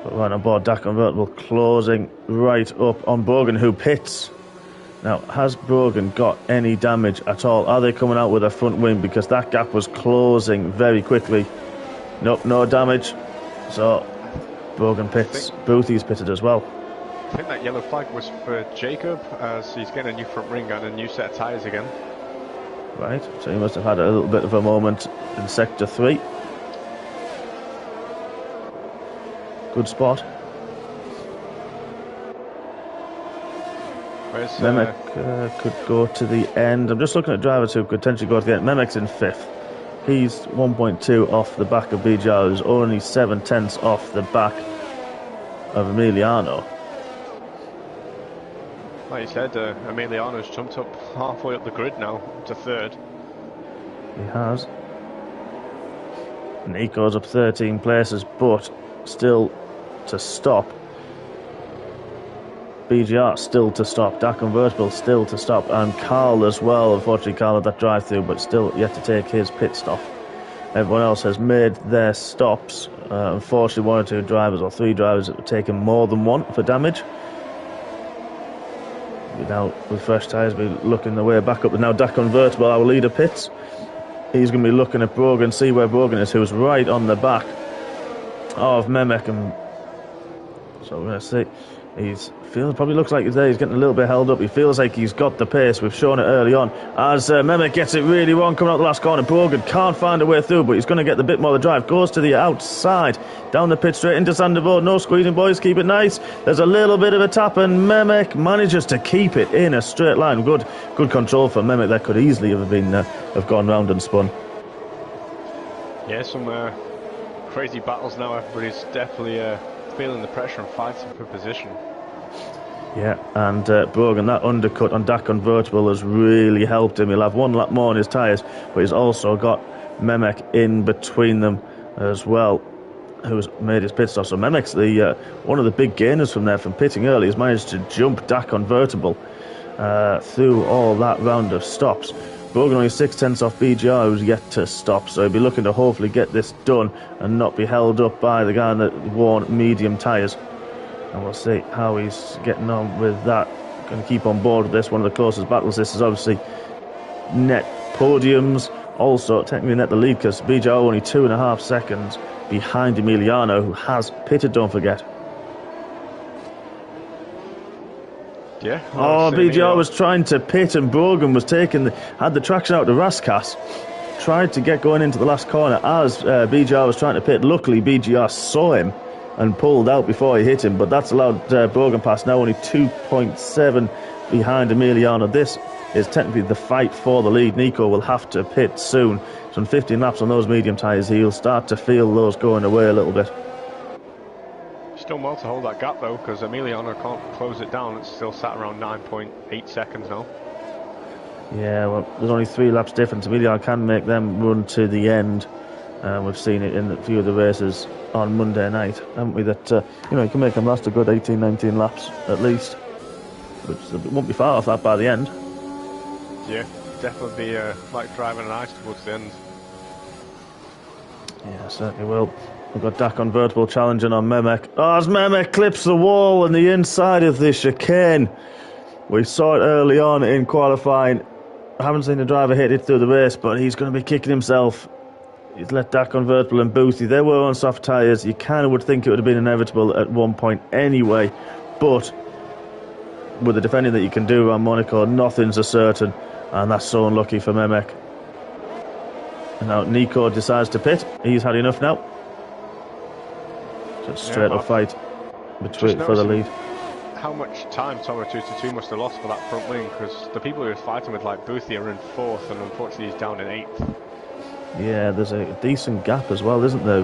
But right on board, Dak Convertible closing right up on Brogan, who pits. Now, has Brogan got any damage at all? Are they coming out with a front wing? Because that gap was closing very quickly. Nope, no damage. So, Brogan pits. Boothie's pitted as well. I think that yellow flag was for Jacob, as he's getting a new front wing and a new set of tyres again. Right, so he must have had a little bit of a moment in Sector 3. Good spot. Memek could go to the end. I'm just looking at drivers who could potentially go to the end. Memek's in 5th. He's 1.2 off the back of BGR, who's only 7/10 off the back of Emiliano. Like you said, Emiliano's jumped up halfway up the grid now, to 3rd. He has. Nico's up 13 places, but still to stop. BGR still to stop. Dak Convertible still to stop. And Carl as well. Unfortunately, Carl had that drive-through, but still yet to take his pit stop. Everyone else has made their stops. Unfortunately, 1 or 2 drivers or 3 drivers have taken more than 1 for damage. Now, with fresh tyres, we're looking the way back up. But now Dak Convertible, our leader, pits. He's going to be looking at Brogan, see where Brogan is, who's right on the back of Memek. And so we're going to see. Probably looks like he's there. He's getting a little bit held up. He feels like he's got the pace. We've shown it early on. As Memek gets it really wrong coming out the last corner. Brogan can't find a way through, but he's going to get the bit more of the drive. Goes to the outside. Down the pit straight into Sandoval. No squeezing, boys. Keep it nice. There's a little bit of a tap, and Memek manages to keep it in a straight line. Good control for Memek. That could easily have gone round and spun. Yeah, some crazy battles now. Everybody's definitely feeling the pressure and fighting for position. Yeah, and Brogan, that undercut on Dak Convertible has really helped him. He'll have 1 lap more on his tyres, but he's also got Memek in between them as well, who's made his pit stop. So Memek's one of the big gainers from there, from pitting early. He's managed to jump Dak Convertible through all that round of stops. Brogan only 6/10 off BGR, who's yet to stop, so he'll be looking to hopefully get this done and not be held up by the guy that worn medium tyres. And we'll see how he's getting on with that. Going to keep on board with this. One of the closest battles. This is obviously net podiums. Also, technically net the lead, because BGR only 2.5 seconds behind Emiliano, who has pitted, don't forget. Yeah. BGR was trying to pit, and Brogan was had the traction out to Raskas. Tried to get going into the last corner as BGR was trying to pit. Luckily, BGR saw him and pulled out before he hit him, but that's allowed Brogan past. Now only 2.7 behind Emiliano. This is technically the fight for the lead. Nico will have to pit soon. So in 15 laps on those medium tyres, he'll start to feel those going away a little bit. Still well to hold that gap though, because Emiliano can't close it down. It's still sat around 9.8 seconds now. Yeah, well, there's only 3 laps difference. Emiliano can make them run to the end. We've seen it in a few of the races on Monday night, haven't we? That you can make them last a good 18, 19 laps at least, which won't be far off that by the end. Yeah, definitely be like driving an ice towards the end. Yeah, certainly will. We've got Dak Convertible challenging on Memek. As Memek clips the wall on the inside of the chicane. We saw it early on in qualifying. I haven't seen the driver hit it through the race, but he's going to be kicking himself. He's let Dak Convertible and Boothie. They were on soft tyres. You kind of would think it would have been inevitable at one point anyway. But with the defending that you can do around Monaco, nothing's a certain. And that's so unlucky for Memek. And now Nico decides to pit. He's had enough now. Just straight up fight for the lead. how much time Tomo 222 must have lost for that front wing, because the people he was fighting with, like Boothie, are in 4th, and unfortunately he's down in 8th. Yeah, there's a decent gap as well, isn't there?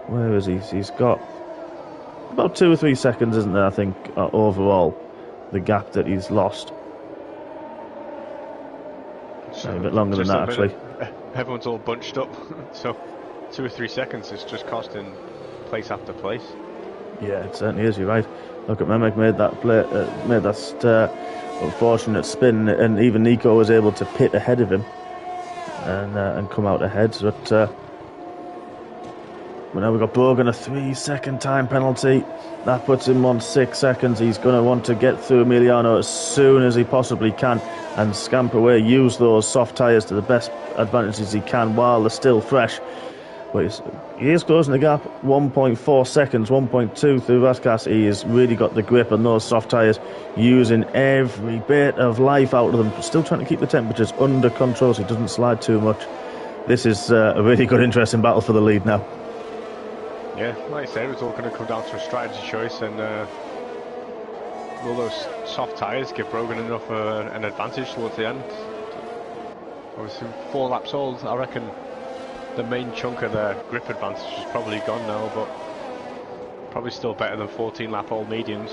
Where is he? He's got about 2 or 3 seconds, isn't there? I think overall, the gap that he's lost. So a bit longer than that, actually. Everyone's all bunched up, so 2 or 3 seconds is just costing place after place. Yeah, it certainly is. You're right. Look at Mehmet made that unfortunate spin, and even Nico was able to pit ahead of him and come out ahead. But now we've got Brogan, a 3-second time penalty. That puts him on 6 seconds. He's going to want to get through Emiliano as soon as he possibly can and scamper away, use those soft tyres to the best advantages he can while they're still fresh. But he is closing the gap, 1.4 seconds, 1.2 through Raskas. He has really got the grip on those soft tyres, using every bit of life out of them, but still trying to keep the temperatures under control so he doesn't slide too much. This is a really good, interesting battle for the lead now. Yeah, like I said, it's all going to come down to a strategy choice, and will those soft tyres give Brogan enough an advantage towards the end? Obviously, 4 laps old, I reckon the main chunk of their grip advantage is probably gone now, but probably still better than 14-lap-old mediums.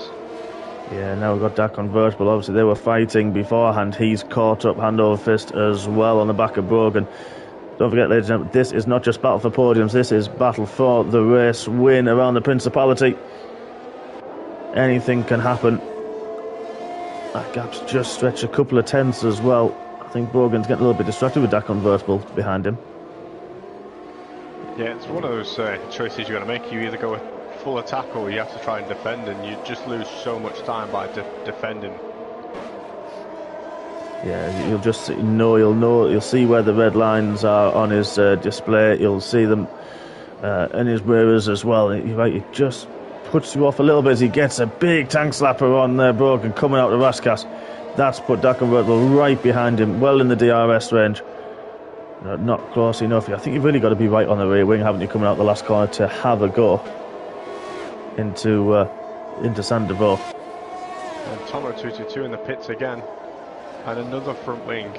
Yeah, now we've got Dak Convertible. Obviously, they were fighting beforehand. He's caught up hand over fist as well on the back of Brogan. Don't forget, ladies and gentlemen, this is not just battle for podiums. This is battle for the race win around the Principality. Anything can happen. That gap's just stretched a couple of tenths as well. I think Brogan's getting a little bit distracted with Dak Convertible behind him. Yeah, it's one of those choices you're going to make. You either go with full attack or you have to try and defend, and you just lose so much time by defending. Yeah, you'll just you'll see where the red lines are on his display. You'll see them in his mirrors as well. It just puts you off a little bit as he gets a big tank slapper on there, Brogan, coming out of Raskas. That's put Dak Convertible right behind him, well in the DRS range. Not close enough. I think you've really got to be right on the rear wing, haven't you, coming out the last corner to have a go into Sandoval. And Tomo 222 in the pits again, and another front wing.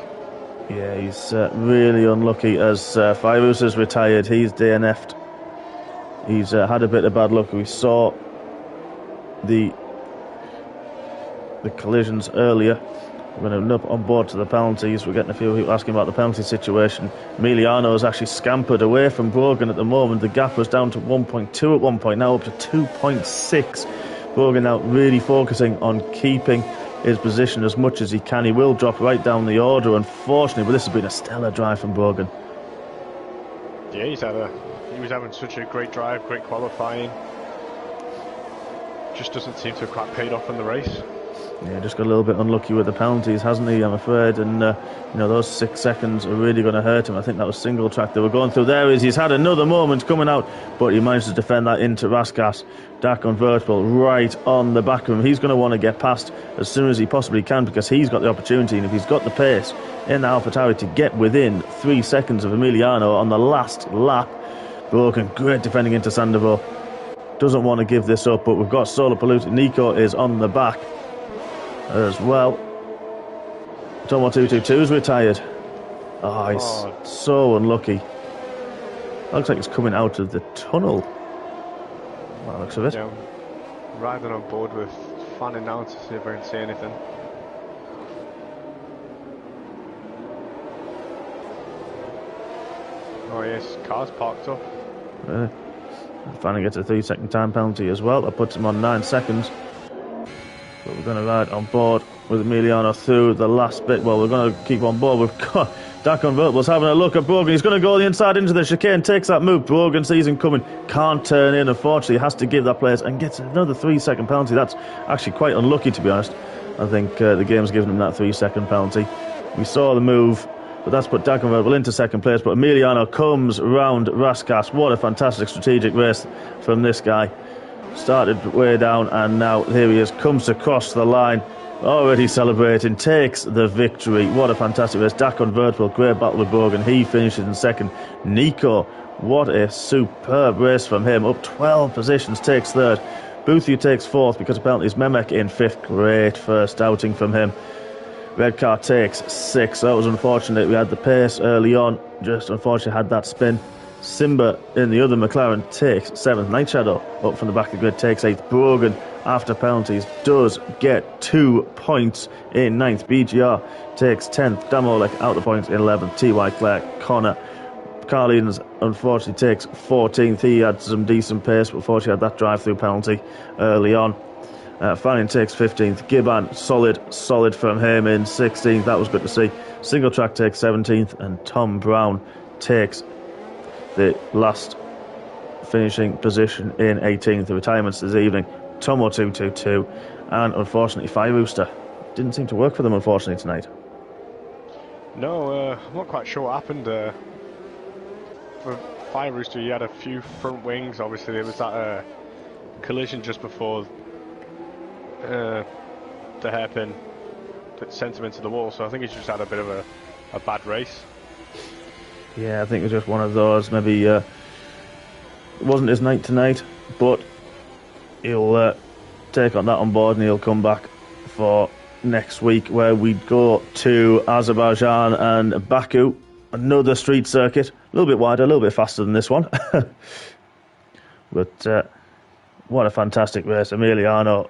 Yeah, he's really unlucky as Firus has retired. He's DNF'd. He's had a bit of bad luck. We saw the collisions earlier. We're going to nip on board to the penalties. We're getting a few people asking about the penalty situation. Emiliano has actually scampered away from Brogan at the moment. The gap was down to 1.2 at one point, now up to 2.6. Brogan now really focusing on keeping his position as much as he can. He will drop right down the order, unfortunately, but this has been a stellar drive from Brogan. Yeah, he was having such a great drive, great qualifying. Just doesn't seem to have quite paid off in the race. Yeah, just got a little bit unlucky with the penalties, hasn't he, I'm afraid, and those 6 seconds are really going to hurt him. I think that was single track they were going through. He's had another moment coming out, but he managed to defend that into Raskas. Dak Convertible right on the back of him. He's going to want to get past as soon as he possibly can, because he's got the opportunity, and if he's got the pace in the AlphaTauri to get within 3 seconds of Emiliano on the last lap. Brogan, great defending into Sandoval. Doesn't want to give this up, but we've got Solar Polluted. Nico is on the back as well. Tomo 222's retired. Oh, he's so unlucky. Looks like he's coming out of the tunnel. By the looks of it. Yeah, riding on board with fanning down to see if I can see anything. Oh yes, car's parked up. Fanning gets a 3-second time penalty as well. That puts him on 9 seconds. But we're going to ride on board with Emiliano through the last bit. Well, we're going to keep on board. We've got Dak Convertible's having a look at Brogan. He's going to go the inside into the chicane, takes that move. Brogan sees him coming, can't turn in. Unfortunately, has to give that place and gets another 3-second penalty. That's actually quite unlucky, to be honest. I think the game's given him that 3-second penalty. We saw the move, but that's put Dak Convertible into second place. But Emiliano comes round Raskas. What a fantastic strategic race from this guy. Started way down, and now here he is, comes across the line, already celebrating, takes the victory. What a fantastic race. Dak Convertible, great battle with Brogan. He finishes in second. Nico, what a superb race from him. Up 12 positions, takes third. Boothie takes 4th because of penalties. Memek in 5th. Great first outing from him. Red car takes 6th. That was unfortunate. We had the pace early on. Just unfortunately had that spin. Simba in the other McLaren takes 7th. Night Shadow up from the back of the grid takes 8th. Brogan after penalties does get 2 points in 9th. BGR takes 10th. Damolek out the points in 11th. T.Y. Clark, Connor. Carl Edens unfortunately takes 14th. He had some decent pace, but unfortunately had that drive-through penalty early on. Fanning takes 15th. Gibbon, solid from him in 16th. That was good to see. Single Track takes 17th, and Tom Brown takes the last finishing position in 18th. The retirements this evening, Tomo 222, and unfortunately Fire Rooster. Didn't seem to work for them, unfortunately, tonight. No, I'm not quite sure what happened. For Fire Rooster, he had a few front wings. Obviously, there was that collision just before the hairpin that sent him into the wall, so I think he's just had a bit of a bad race. Yeah, I think it was just one of those. Maybe it wasn't his night tonight, but he'll take on that on board and he'll come back for next week, where we go to Azerbaijan and Baku, another street circuit, a little bit wider, a little bit faster than this one. But what a fantastic race. Emiliano,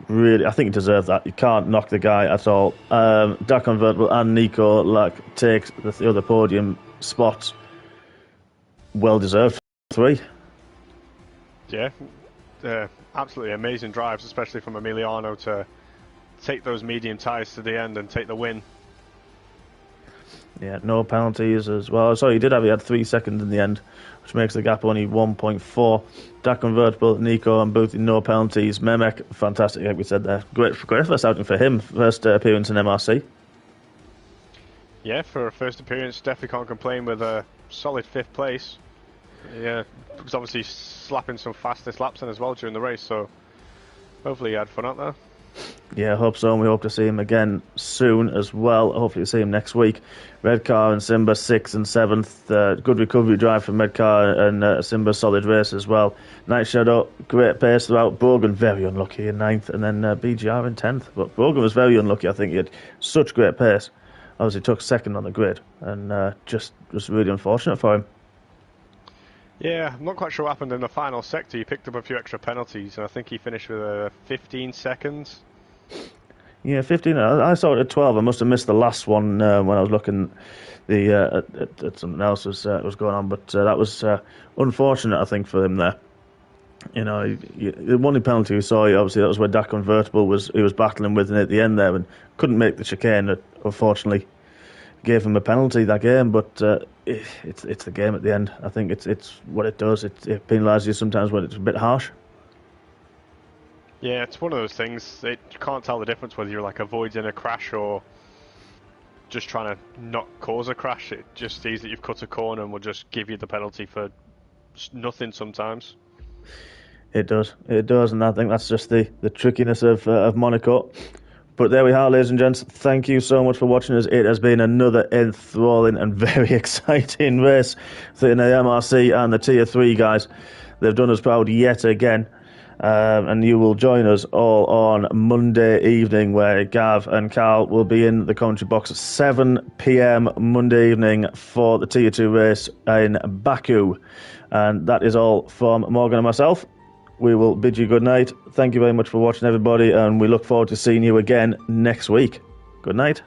really, I think he deserved that. You can't knock the guy at all. Dak Convertible and Nico takes the other podium spots. Well deserved. 3. Yeah, absolutely amazing drives, especially from Emiliano to take those medium tyres to the end and take the win. Yeah, no penalties as well. So he had 3 seconds in the end, which makes the gap only 1.4. Dak Convertible, Nico and Boothie, no penalties. Memek, fantastic, like we said there. Great first outing for him, first appearance in MRC. Yeah, for a first appearance, definitely can't complain with a solid 5th place. Yeah, he was obviously slapping some fastest laps in as well during the race, so hopefully he had fun out there. Yeah, I hope so, and we hope to see him again soon as well. Hopefully we'll see him next week. Redcar and Simba 6th and 7th. Good recovery drive from Redcar and Simba, solid race as well. Night Shadow, great pace throughout. Brogan very unlucky in 9th, and then BGR in 10th. But Brogan was very unlucky. I think he had such great pace. Obviously took 2nd on the grid, and just was really unfortunate for him. Yeah, I'm not quite sure what happened in the final sector. He picked up a few extra penalties, and I think he finished with 15 seconds. Yeah, 15. I saw it at 12. I must have missed the last one when I was looking at something else was going on. But that was unfortunate, I think, for him there. You know, the only penalty we saw, obviously, that was where Dak Convertible was battling with, and at the end there, and couldn't make the chicane. That unfortunately gave him a penalty that game. But it's the game at the end. I think it's what it does. It penalises you sometimes when it's a bit harsh. Yeah, it's one of those things. You can't tell the difference whether you're like avoiding a crash or just trying to not cause a crash. It just sees that you've cut a corner and will just give you the penalty for nothing sometimes. It does, and I think that's just the trickiness of Monaco. But there we are, ladies and gents. Thank you so much for watching us. It has been another enthralling and very exciting race in the MRC and the Tier 3 guys. They've done us proud yet again. And you will join us all on Monday evening, where Gav and Carl will be in the commentary box at 7 p.m. Monday evening for the Tier 2 race in Baku. And that is all from Morgan and myself. We will bid you good night. Thank you very much for watching, everybody, and we look forward to seeing you again next week. Good night.